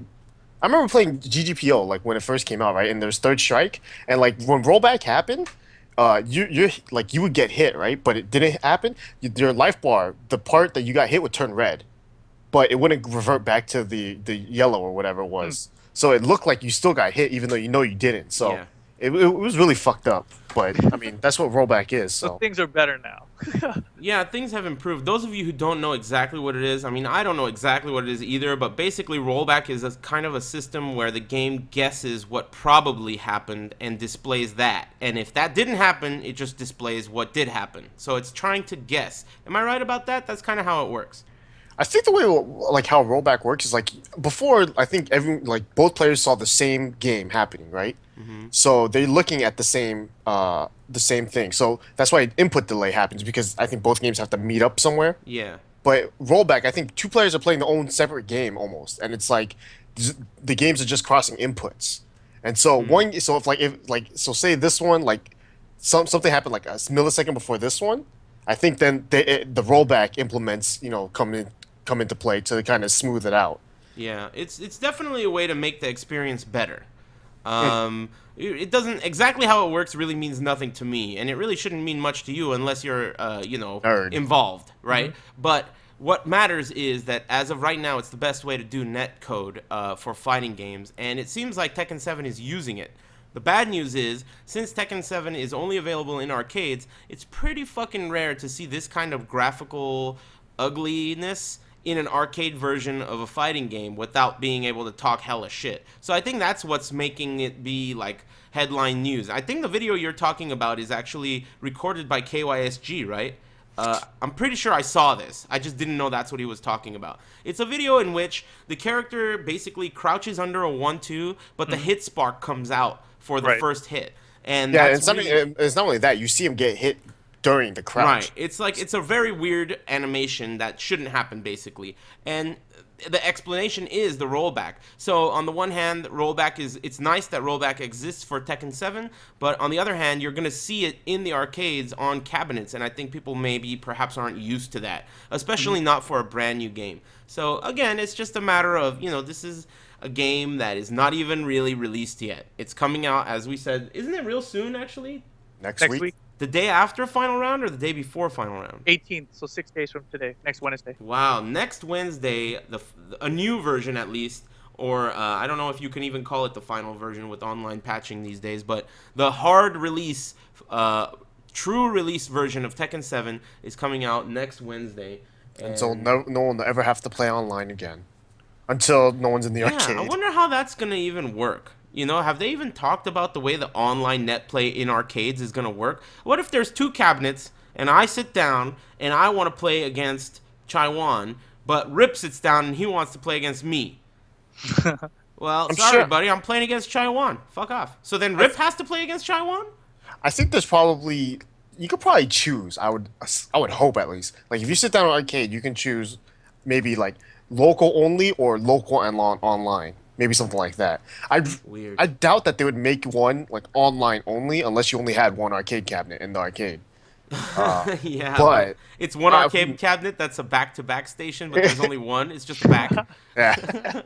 I remember playing GGPO like when it first came out, right? And there's Third Strike, and like when rollback happened, you would get hit, right? But it didn't happen. Your life bar, the part that you got hit would turn red, but it wouldn't revert back to the yellow or whatever it was. So it looked like you still got hit, even though you didn't. So it was really fucked up. But, I mean, that's what rollback is. So things are better now. Yeah, things have improved. Those of you who don't know exactly what it is, I mean, I don't know exactly what it is either, but basically rollback is a kind of a system where the game guesses what probably happened and displays that. And if that didn't happen, it just displays what did happen. So it's trying to guess. Am I right about that? That's kind of how it works. I think the way like how rollback works is like before. I think both players saw the same game happening, right? So they're looking at the same thing. So that's why input delay happens, because I think both games have to meet up somewhere. Yeah. But rollback, I think two players are playing their own separate game almost, and it's like the games are just crossing inputs. And so so say this one, like something happened like a millisecond before this one, I think then the rollback implements come into play to kind of smooth it out. Yeah, it's definitely a way to make the experience better. It doesn't exactly how it works really means nothing to me, and it really shouldn't mean much to you unless you're Nerd. involved, right? But what matters is that as of right now, it's the best way to do netcode for fighting games, and it seems like Tekken 7 is using it. The bad news is, since Tekken 7 is only available in arcades, it's pretty fucking rare to see this kind of graphical ugliness in an arcade version of a fighting game without being able to talk hella shit. So I think that's what's making it be like headline news. I think the video you're talking about is actually recorded by KYSG, right? I'm pretty sure I saw this. I just didn't know that's what he was talking about. It's a video in which the character basically crouches under a 1-2, but the hit spark comes out for the first hit. And yeah, that's and it's not only that. You see him get hit during the crouch. Right. It's a very weird animation that shouldn't happen, basically. And the explanation is the rollback. So on the one hand, rollback it's nice that rollback exists for Tekken 7, but on the other hand, you're gonna see it in the arcades on cabinets, and I think people maybe perhaps aren't used to that, especially not for a brand new game. So again, it's just a matter of, this is a game that is not even really released yet. It's coming out, as we said, isn't it real soon actually? Next week. The day after final round or the day before final round? 18th, so 6 days from today, next Wednesday. Wow, next Wednesday, a new version at least, or I don't know if you can even call it the final version with online patching these days, but the hard release, true release version of Tekken 7 is coming out next Wednesday. And so no one will ever have to play online again. Until no one's in the arcade. I wonder how that's going to even work. Have they even talked about the way the online net play in arcades is going to work? What if there's 2 cabinets, and I sit down, and I want to play against Chaiwan, but Rip sits down, and he wants to play against me? Well, sorry, buddy, I'm playing against Chaiwan. Fuck off. So then Rip has to play against Chaiwan? I think there's probably... You could probably choose, I would hope at least. Like, if you sit down on arcade, you can choose maybe, like, local only or local and online. Maybe something like that. Weird. I doubt that they would make one like online only unless you only had one arcade cabinet in the arcade. Yeah, but it's one arcade cabinet that's a back-to-back station, but there's only one. It's just a back. Yeah.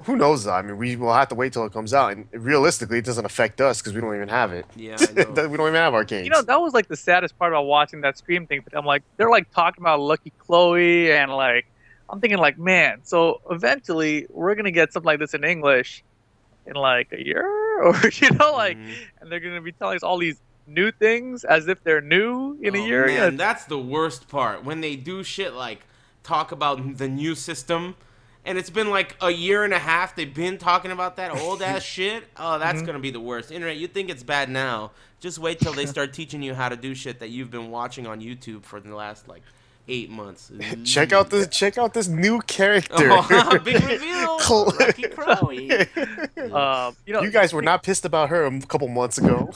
Who knows though? I mean, we will have to wait till it comes out, and realistically, it doesn't affect us because we don't even have it. Yeah, I know. We don't even have arcades. That was like the saddest part about watching that stream thing. But I'm like, they're like talking about Lucky Chloe and like. I'm thinking like, man, so eventually we're going to get something like this in English in like a year or, and they're going to be telling us all these new things as if they're new in a year. Man, that's the worst part. When they do shit like talk about the new system and it's been like a year and a half they've been talking about that old ass shit. Oh, that's going to be the worst. Internet, you think it's bad now. Just wait till they start teaching you how to do shit that you've been watching on YouTube for the last like 8 months. Check out this new character. Oh, big reveal. Lucky Chloe. You guys were not pissed about her a couple months ago.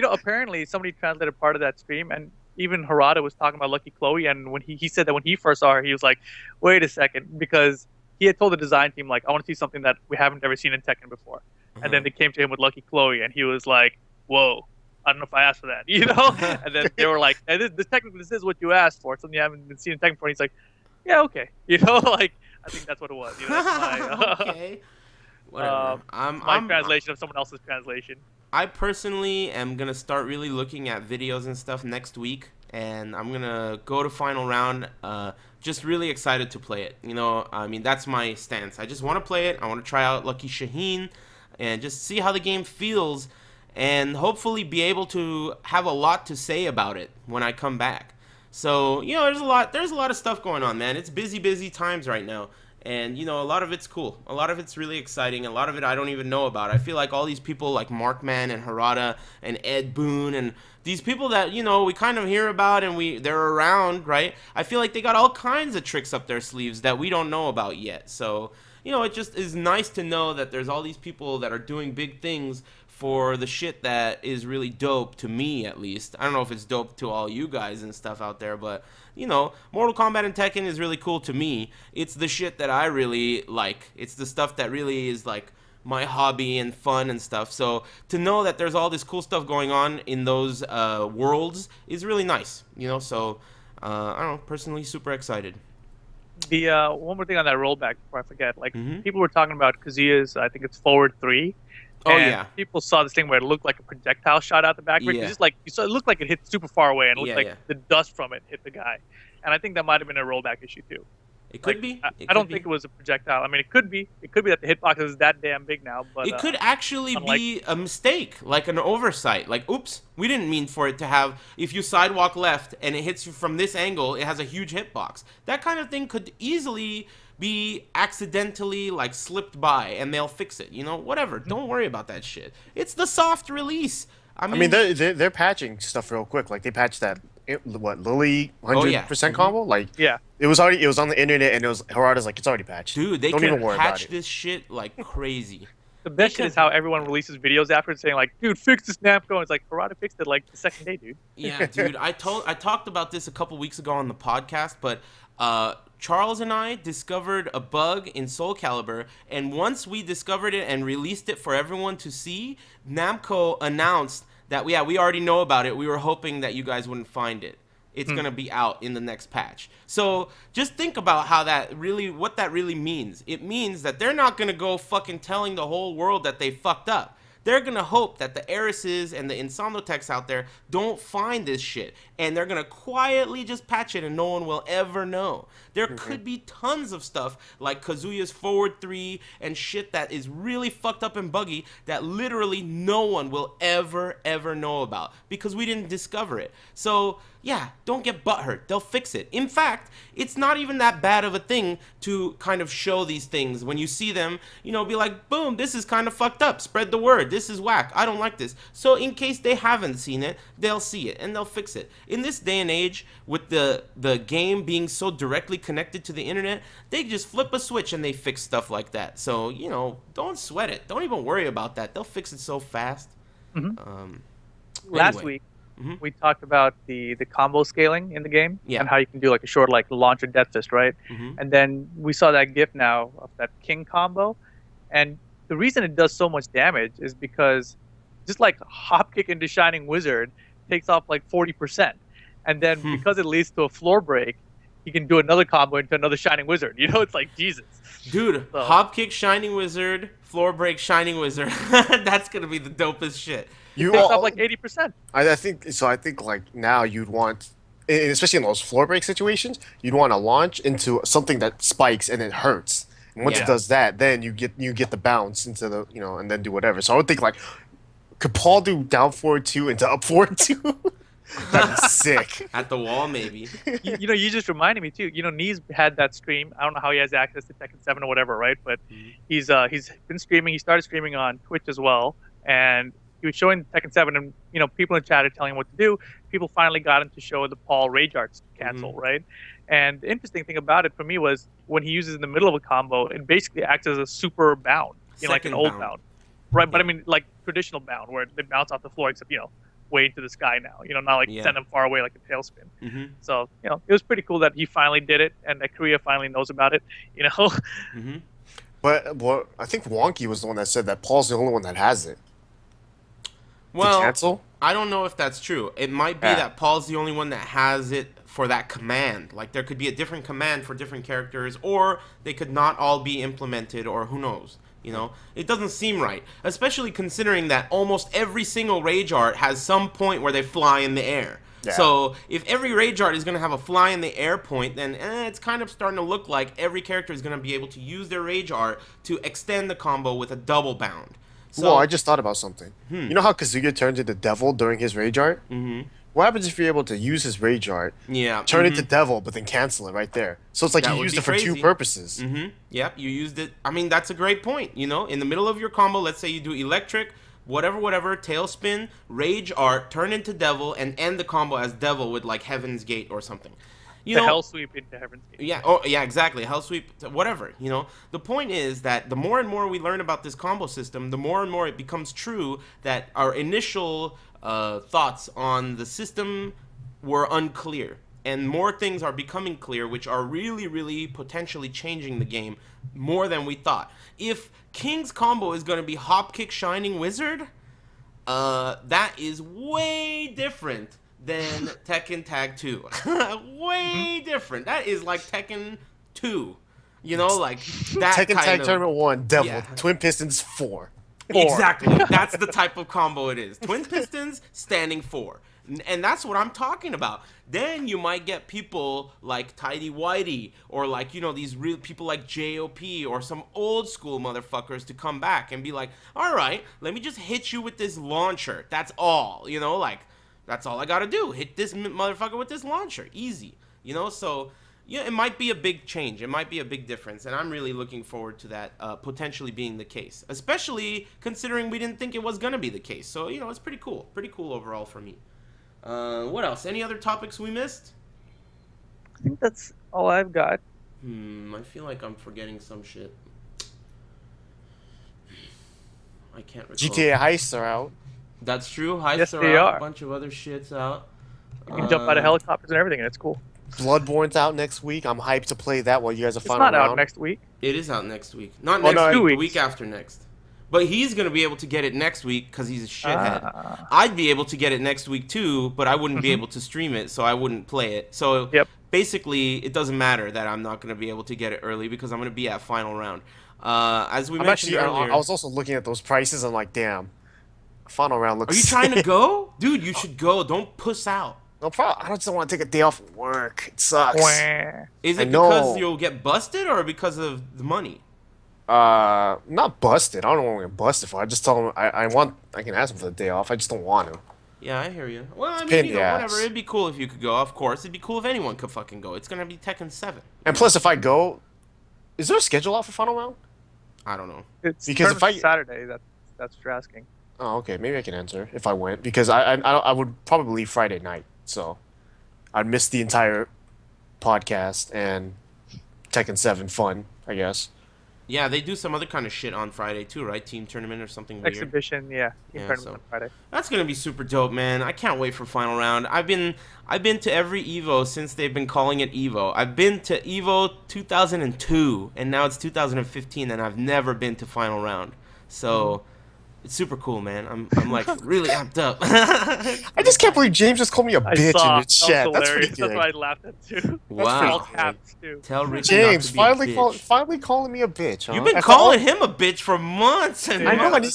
Apparently somebody translated part of that stream, and even Harada was talking about Lucky Chloe, and when he said that when he first saw her, he was like, wait a second, because he had told the design team, like, I want to see something that we haven't ever seen in Tekken before. And then they came to him with Lucky Chloe, and he was like, whoa. I don't know if I asked for that, And then they were like, hey, this is what you asked for. Something you haven't been seeing in Tekken before. And he's like, yeah, okay. I think that's what it was. That's my, okay. Whatever. My translation of someone else's translation. I personally am going to start really looking at videos and stuff next week. And I'm going to go to final round. Just really excited to play it. That's my stance. I just want to play it. I want to try out Lucky Shaheen and just see how the game feels. And hopefully be able to have a lot to say about it when I come back. So, there's a lot of stuff going on, man. It's busy times right now. And, a lot of it's cool. A lot of it's really exciting. A lot of it I don't even know about. I feel like all these people like Markman and Harada and Ed Boon and these people that, we kind of hear about and they're around, right? I feel like they got all kinds of tricks up their sleeves that we don't know about yet. So, it just is nice to know that there's all these people that are doing big things for the shit that is really dope to me, at least. I don't know if it's dope to all you guys and stuff out there, but, Mortal Kombat and Tekken is really cool to me. It's the shit that I really like. It's the stuff that really is, like, my hobby and fun and stuff. So to know that there's all this cool stuff going on in those worlds is really nice, So, I don't know, personally super excited. The one more thing on that rollback before I forget. Like, people were talking about Kazuya's, I think it's forward 3. Oh, and yeah. People saw this thing where it looked like a projectile shot out the back. Yeah. Just like it looked like it hit super far away, and it looked like the dust from it hit the guy. And I think that might have been a rollback issue too. It could be. I don't think it was a projectile. I mean, it could be. It could be that the hitbox is that damn big now. But it could actually be a mistake, like an oversight. Like, oops, we didn't mean for it to have. If you sidewalk left and it hits you from this angle, it has a huge hitbox. That kind of thing could easily be accidentally like slipped by, and they'll fix it. Whatever. Don't worry about that shit. It's the soft release. I mean, they're patching stuff real quick. Like they patched that Lily 100% combo? Like, Yeah. it was on the internet, and Harada's like, it's already patched. Dude, they Don't can even worry about patch it. this shit like crazy. The best shit is how everyone releases videos after saying like, "Dude, fix this Namco." It's like Harada fixed it like the second day, dude. Yeah, dude. I talked about this a couple weeks ago on the podcast, but Charles and I discovered a bug in Soul Calibur, and once we discovered it and released it for everyone to see, Namco announced that we already know about it. We were hoping that you guys wouldn't find it. It's gonna be out in the next patch. So just think about what that really means. It means that they're not gonna go fucking telling the whole world that they fucked up. They're gonna hope that the Arises and the Insomnotechs out there don't find this shit, and they're gonna quietly just patch it, and no one will ever know. There could be tons of stuff like Kazuya's forward 3 and shit that is really fucked up and buggy that literally no one will ever know about because we didn't discover it. So yeah, don't get butthurt. They'll fix it. In fact, it's not even that bad of a thing to kind of show these things. When you see them, be like, boom, this is kind of fucked up. Spread the word. This is whack. I don't like this. So in case they haven't seen it, they'll see it and they'll fix it. In this day and age, with the game being so directly connected to the internet, they just flip a switch and they fix stuff like that. So, don't sweat it. Don't even worry about that. They'll fix it so fast. Last week, we talked about the combo scaling in the game and how you can do like a short like launch or death fist, right? And then we saw that GIF now of that king combo, and the reason it does so much damage is because just like hop kick into Shining Wizard takes off like 40%, and then because it leads to a floor break, you can do another combo into another Shining Wizard. It's like Jesus, dude. So, hop kick Shining Wizard, floor break Shining Wizard. That's gonna be the dopest shit. You takes off like 80%. I think so. I think like now you'd want, especially in those floor break situations, you'd want to launch into something that spikes and it hurts. And once it does that, then you get the bounce into the and then do whatever. So I would think like, could Paul do down forward 2 into up forward 2? That'd be sick. At the wall, maybe. You just reminded me too. Nees had that stream. I don't know how he has access to Tekken 7 or whatever, right? But he's been streaming. He started streaming on Twitch as well, and he was showing Tekken 7, and people in chat are telling him what to do. People finally got him to show the Paul Rage Arts cancel, right? And the interesting thing about it for me was when he uses in the middle of a combo, it basically acts as a super bound, like an old bound, right? But I mean, like traditional bound where they bounce off the floor, except way into the sky now. Not like send them far away like a tailspin. So it was pretty cool that he finally did it, and that Korea finally knows about it. But I think Wonky was the one that said that Paul's the only one that has it. Well, cancel? I don't know if that's true. It might be that Paul's the only one that has it for that command. Like, there could be a different command for different characters, or they could not all be implemented, or who knows. It doesn't seem right, especially considering that almost every single Rage Art has some point where they fly in the air. Yeah. So if every Rage Art is going to have a fly in the air point, then it's kind of starting to look like every character is going to be able to use their Rage Art to extend the combo with a double bound. So, well, I just thought about something. You know how Kazuya turned into Devil during his Rage Art? What happens if you're able to use his Rage Art, turn it to Devil, but then cancel it right there? So it's like you used it for two purposes. Yep, you used it. I mean, that's a great point. In the middle of your combo, let's say you do Electric, whatever, Tailspin, Rage Art, turn into Devil, and end the combo as Devil with like Heaven's Gate or something. Hell Sweep into Heaven's Gate. Yeah, oh yeah, exactly. Hell Sweep, whatever. The point is that the more and more we learn about this combo system, the more and more it becomes true that our initial thoughts on the system were unclear, and more things are becoming clear, which are really, really potentially changing the game more than we thought. If King's combo is going to be Hop Kick Shining Wizard, that is way different than Tekken Tag 2. Way different. That is like Tekken 2. Like that Tekken kind Tag of, Tournament 1, Devil, Twin Pistons 4. Exactly. That's the type of combo it is. Twin Pistons standing 4. And that's what I'm talking about. Then you might get people like Tidy Whitey or like, these real people like JOP or some old school motherfuckers to come back and be like, all right, let me just hit you with this launcher. That's all, that's all I got to do. Hit this motherfucker with this launcher. Easy, so it might be a big change. It might be a big difference. And I'm really looking forward to that potentially being the case, especially considering we didn't think it was going to be the case. So, it's pretty cool. Pretty cool overall for me. What else? Any other topics we missed? I think that's all I've got. I feel like I'm forgetting some shit. I can't recall. GTA Heists are out. That's true. Heists Yes, are they out. are. A bunch of other shit's out. You can jump out of helicopters and everything, and it's cool. Bloodborne's out next week. I'm hyped to play that while you guys are It's final not round. out next week. It is out next week. Not Oh, next no, week, 2 the weeks. week after next. But he's going to be able to get it next week because he's a shithead. Ah. I'd be able to get it next week too, but I wouldn't be able to stream it, so I wouldn't play it. So Yep. basically, it doesn't matter that I'm not going to be able to get it early because I'm going to be at final round. As we I'm mentioned actually. earlier... I was also looking at those prices. I'm like, damn. Final round looks. Are you trying to go? Dude, you should go. Don't puss out. No problem. I just don't want to take a day off from work. It sucks. Wah. Is I it know. because you'll get busted or because of the money? Not busted. I don't want to get busted for. I just tell him I can ask him for the day off. I just don't want to. Yeah, I hear you. Well, I pain mean, in you the know, ass. whatever. It'd be cool if you could go. Of course, it'd be cool if anyone could fucking go. It's gonna be Tekken 7. And plus, if I go, is there a schedule out for final round? I don't know. It's Because if I- Saturday, that's what you're asking. Oh, okay. Maybe I can answer if I went because I would probably leave Friday night, so I'd miss the entire podcast and Tekken 7 fun, I guess. Yeah, they do some other kind of shit on Friday too, right? Team tournament or something weird. Exhibition, yeah. Team Yeah, tournament so- on Friday. That's gonna be super dope, man. I can't wait for final round. I've been to every Evo since they've been calling it Evo. I've been to Evo 2002, and now it's 2015, and I've never been to final round. So it's super cool, man. I'm like really amped up. I just can't believe James just called me a I bitch saw. in the chat. That's hilarious. pretty That's good. what I laughed at too. Wow. All caps too. Tell Ricky James not to be a bitch. finally calling me a bitch. Huh? You've been After all- calling him a bitch for months and I know, and months.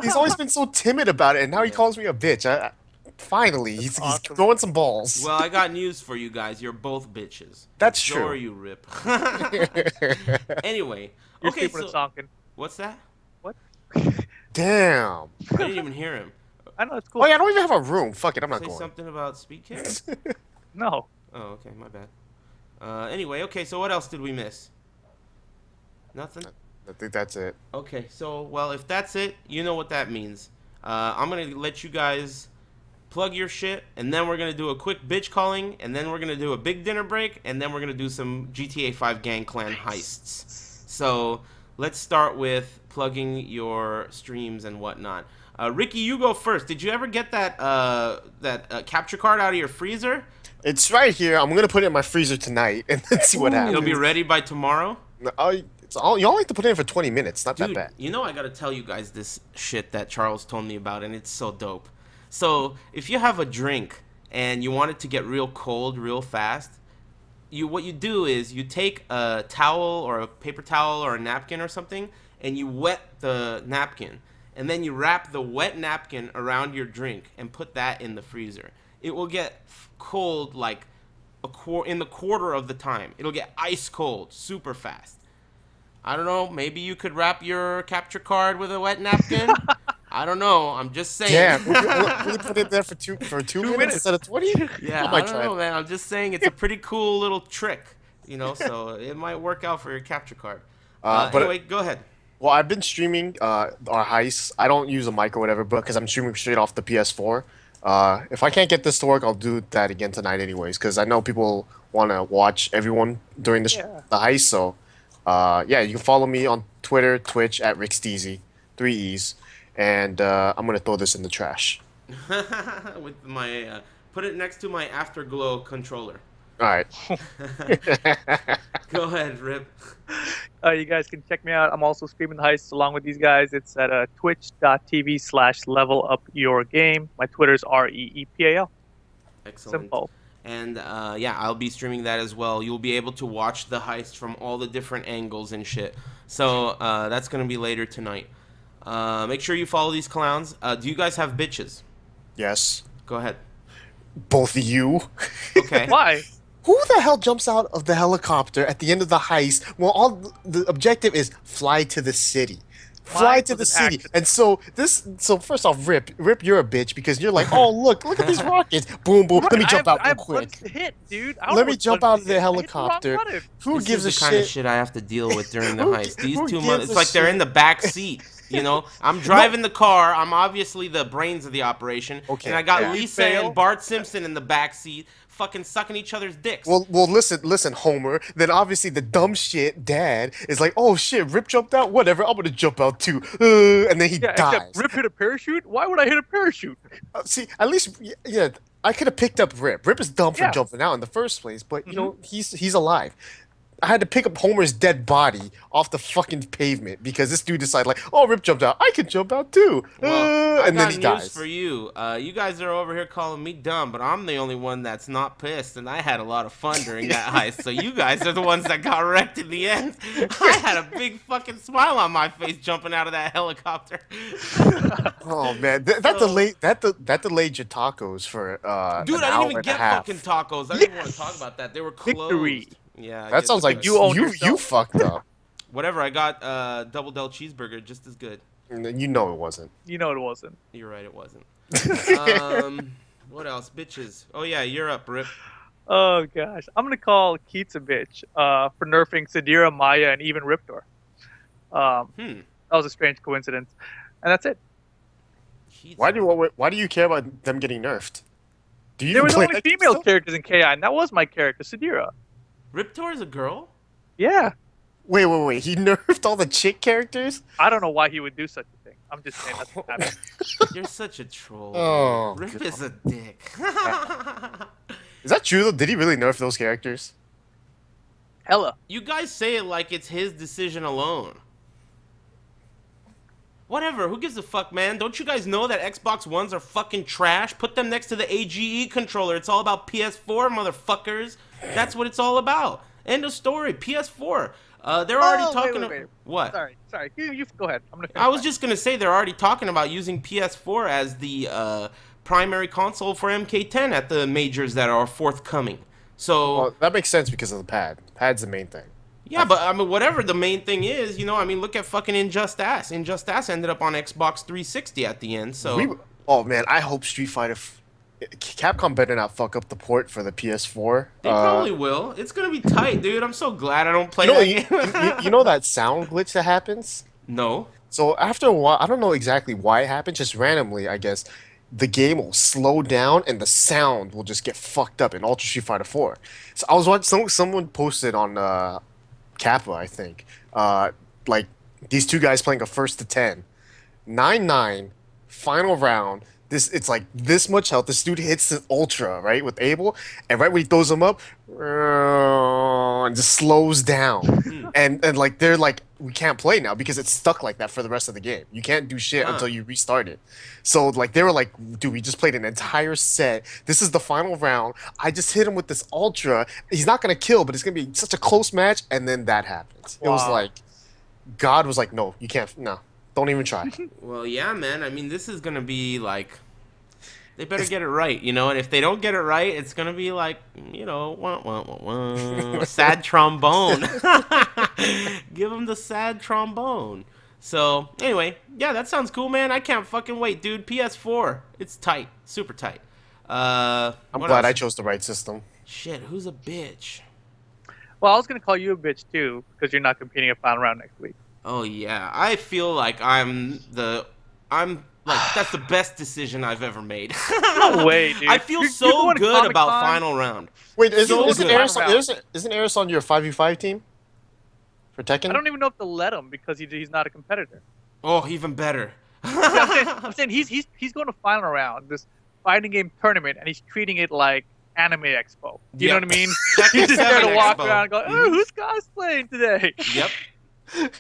he's always been so timid about it, and now he calls me a bitch. Finally, he's awesome. throwing some balls. Well, I got news for you guys. You're both bitches. That's So true. are you, Rip. Anyway, You're okay. stupid So and Sonkin. what's that? What? Damn. I didn't even hear him. I know it's cool. Oh yeah, I don't even have a room. Fuck it, I'm not Say going. something about speed kicks? No. Oh, okay, my bad. Anyway, okay. So what else did we miss? Nothing. I think that's it. Okay, so well, if that's it, you know what that means. I'm gonna let you guys plug your shit, and then we're gonna do a quick bitch calling, and then we're gonna do a big dinner break, and then we're gonna do some GTA 5 Gang Clan heists. So let's start with plugging your streams and whatnot. Ricky, you go first. Did you ever get that capture card out of your freezer? It's right here. I'm gonna put it in my freezer tonight and then see what happens. It'll be ready by tomorrow. You only have to put it in for 20 minutes. Not Dude, that bad. you know I gotta tell you guys this shit that Charles told me about, and it's so dope. So, if you have a drink and you want it to get real cold real fast, what you do is you take a towel or a paper towel or a napkin or something, and you wet the napkin. And then you wrap the wet napkin around your drink and put that in the freezer. It will get cold like in the quarter of the time. It'll get ice cold super fast. I don't know, maybe you could wrap your capture card with a wet napkin? I don't know, I'm just saying. Damn, we put it there for two minutes instead of 20? Yeah, I don't know, man. I'm just saying it's a pretty cool little trick, you know, so it might work out for your capture card. But Anyway, go ahead. Well, I've been streaming our heists. I don't use a mic or whatever, but because I'm streaming straight off the PS4. If I can't get this to work, I'll do that again tonight anyways, because I know people want to watch everyone during the heist, so yeah, you can follow me on Twitter, Twitch, at RickSteezy, 3 E's, and I'm going to throw this in the trash. With my, put it next to my Afterglow controller. Alright. Go ahead, Rip. You guys can check me out. I'm also streaming the heists along with these guys. It's at twitch.tv/levelupyourgame. My Twitter's REEPAL. Excellent. Simple. And yeah, I'll be streaming that as well. You'll be able to watch the heist from all the different angles and shit. So that's going to be later tonight. Make sure you follow these clowns. Do you guys have bitches? Yes. Go ahead. Both of you. Okay. Why? Who the hell jumps out of the helicopter at the end of the heist? Well, all the objective is fly to the city. Fly to the city. And so first off, Rip, you're a bitch because you're like, oh look at these rockets. Boom, boom. Let me jump out real quick. Hit, dude. Let me jump out of the helicopter. Who This gives is a the kind of shit? shit I have to deal with during the Who- heist. These who two gives it's a like they're in shit? the back seat. You know, I'm driving the car. I'm obviously the brains of the operation. Okay, And I got yeah. Lisa and Bart Simpson in the back seat, fucking sucking each other's dicks. Well, listen, Homer. Then obviously the dumb shit dad is like, oh shit, Rip jumped out. Whatever, I'm gonna jump out too. And then he Yeah, dies. except Rip hit a parachute. Why would I hit a parachute? See, at least yeah, I could have picked up Rip. Rip is dumb for Yeah. jumping out in the first place, but you know he's alive. I had to pick up Homer's dead body off the fucking pavement because this dude decided like, oh, Rip jumped out. I can jump out too. Well, I and got then he news dies. for you. You guys are over here calling me dumb, but I'm the only one that's not pissed, and I had a lot of fun during that heist. So you guys are the ones that got wrecked in the end. I had a big fucking smile on my face jumping out of that helicopter. Oh man, that delayed your tacos for Dude, an I hour didn't even and a get half. fucking tacos. I didn't want to talk about that. They were closed. Victory. Yeah, I That guess sounds like that's- You own you yourself. fucked up. Whatever. I got double Del cheeseburger, just as good. You know it wasn't. You know it wasn't. You're right, it wasn't. What else, bitches? Oh yeah, you're up, Rip. Oh gosh, I'm gonna call Keats a bitch for nerfing Sadira, Maya, and even Riptor. That was a strange coincidence, and that's it. Why do you care about them getting nerfed? Do you There was play only that female still? characters in KI, and that was my character, Sadira. Riptor is a girl? Yeah, Wait. He nerfed all the chick characters? I don't know why he would do such a thing. I'm just saying that's what happened. You're such a troll. Oh, Rip God. is a dick. Is that true though? Did he really nerf those characters? Hella. You guys say it like it's his decision alone. Whatever, who gives a fuck, man? Don't you guys know that Xbox Ones are fucking trash? Put them next to the AGE controller. It's all about PS4, motherfuckers. That's what it's all about. End of story. PS4. They're already talking. Wait. What? Sorry. You go ahead. I'm gonna. I was just gonna say they're already talking about using PS4 as the primary console for MK10 at the majors that are forthcoming. So Well, that makes sense because of the pad. Pad's the main thing. yeah, but I mean, whatever the main thing is, you know, I mean, look at fucking Injustice. Injustice ended up on Xbox 360 at the end. So Oh man, I hope Street Fighter. Capcom better not fuck up the port for the PS4. they probably will. It's gonna be tight, dude. I'm so glad I don't play You know, that game. you know that sound glitch that happens? No. So after a while, I don't know exactly why it happened, just randomly, I guess, the game will slow down and the sound will just get fucked up in Ultra Street Fighter 4. So I was watching, someone posted on Kappa, I think, like these two guys playing a first to 10. 9-9, final round. It's like this much health. This dude hits the ultra, right, with Abel, and right when he throws him up, and just slows down. and like they're like, we can't play now because it's stuck like that for the rest of the game. You can't do shit until you restart it. So like they were like, dude, we just played an entire set. This is the final round. I just hit him with this ultra. He's not gonna kill, but it's gonna be such a close match. And then that happens. It was Wow. like, God was like, no, you can't. No, don't even try. Well, yeah, man. I mean, this is gonna be like, they better get it right, you know. And if they don't get it right, it's gonna be like, you know, wah, wah, wah, wah, sad trombone. Give them the sad trombone. So anyway, yeah, that sounds cool, man. I can't fucking wait, dude. PS4, it's tight, super tight. I'm what glad else? I chose the right system. Shit, who's a bitch? Well, I was gonna call you a bitch too because you're not competing at final round next week. Oh yeah, I feel like I'm like that's the best decision I've ever made. No way, dude. I feel You're so going good about Comic-Con. final round. Wait, So isn't good. Eris on your 5v5 team for Tekken? I don't even know if they'll let him because he's not a competitor. Oh, even better. I'm saying he's going to final round, this fighting game tournament, and he's treating it like Anime Expo. You know Yep. what I mean? Tekken He's just there 7 to walk Expo. around and go, oh, who's cosplaying today? Yep.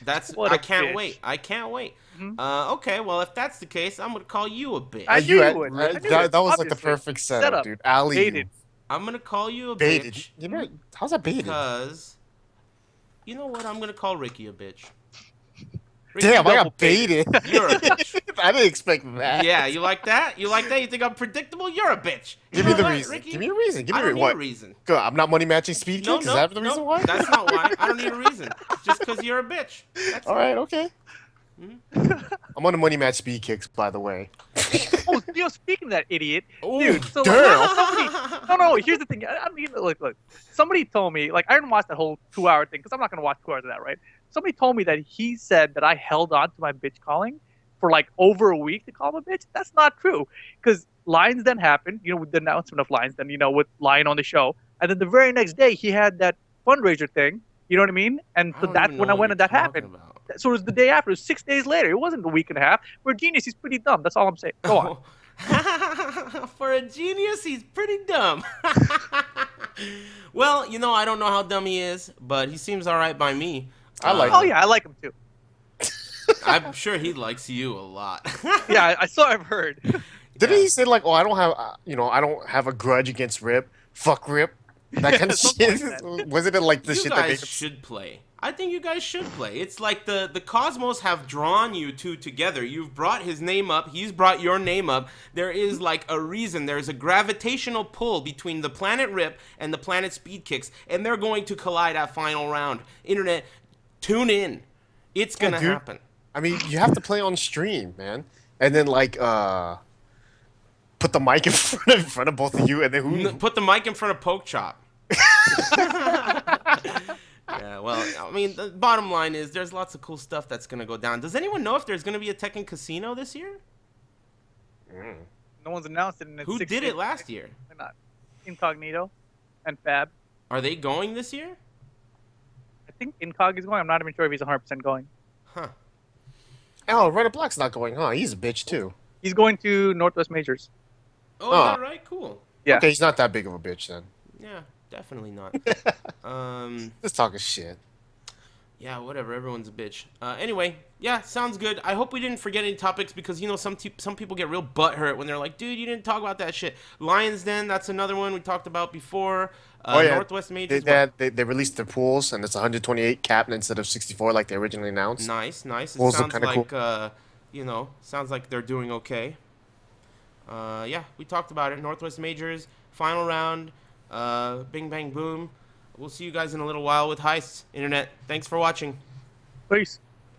That's What I a can't bitch. wait. I can't wait. Mhm. Okay, well if that's the case, I'm gonna call you a bitch. I knew you would. I knew That it, was like the obviously. perfect setup, Setup. dude. Alley Baited. I'm gonna call you a baited. bitch You know, how's that baited? because you know what? I'm gonna call Ricky a bitch. Ricky, Damn, I double got baited. You're a bitch. I didn't expect that. Yeah, you like that? You like that? You think I'm predictable? You're a bitch. Give You me know the what, reason. Ricky? Give me a reason. Give I me don't need what? a reason. Good. I'm not money matching speed No, kick. no, Is that the reason no, why? That's not why. I don't need a reason. It's just because you're a bitch. That's All right. Okay. I'm on the money match speed kicks, by the way. Oh, speaking of that idiot, Ooh, dude. So damn. no. Here's the thing. I mean, look. Somebody told me, like, I didn't watch that whole 2 hour thing because I'm not gonna watch 2 hours of that, right? Somebody told me that he said that I held on to my bitch calling for like over a week to call him a bitch. That's not true because Lions Den happened, with the announcement of Lions Den, with Lion on the show, and then the very next day he had that fundraiser thing. You know what I mean? And I so don't that's even when know I what went you're and that talking happened. about. So it was the day after. It was 6 days later. It wasn't a week and a half. For a genius, he's pretty dumb. That's all I'm saying. Go on. For a genius, he's pretty dumb. Well, I don't know how dumb he is, but he seems all right by me. I like Oh yeah, I like him too. I'm sure he likes you a lot. Yeah, I saw. I've heard. Didn't Yeah. he say like, "Oh, I don't have, I don't have a grudge against Rip. Fuck Rip." That kind of Something shit. like that. Wasn't it like the You shit that guys they? should play. I think you guys should play. It's like the Cosmos have drawn you two together. You've brought his name up. He's brought your name up. There is like a reason. There's a gravitational pull between the planet Rip and the planet Speed Kicks, and they're going to collide at final round. Internet, tune in. It's gonna dude. happen. I mean, you have to play on stream, man, and then like put the mic in front of both of you, and then who? Put the mic in front of Poke Chop. Yeah, well, I mean, the bottom line is there's lots of cool stuff that's going to go down. Does anyone know if there's going to be a Tekken Casino this year? No one's announced it. And it's Who 6 did days. it last year? Why not? Incognito and Fab. Are they going this year? I think Incog is going. I'm not even sure if he's 100% going. Huh. Oh, Red Black's not going, huh? He's a bitch too. He's going to Northwest Majors. Oh, is that right? Cool. Yeah. Okay, he's not that big of a bitch then. Yeah, definitely not. Just talking shit. Yeah, whatever. Everyone's a bitch. Anyway, yeah, sounds good. I hope we didn't forget any topics because some people get real butthurt when they're like, "Dude, you didn't talk about that shit." Lions Den, that's another one we talked about before. Northwest Majors. They released their pools, and it's 128 cap instead of 64 like they originally announced. Nice. It Pools look sounds kinda like cool. sounds like they're doing okay. Yeah, we talked about it. Northwest Majors, final round. Bing bang boom. We'll see you guys in a little while with Heists. Internet. Thanks for watching. Peace.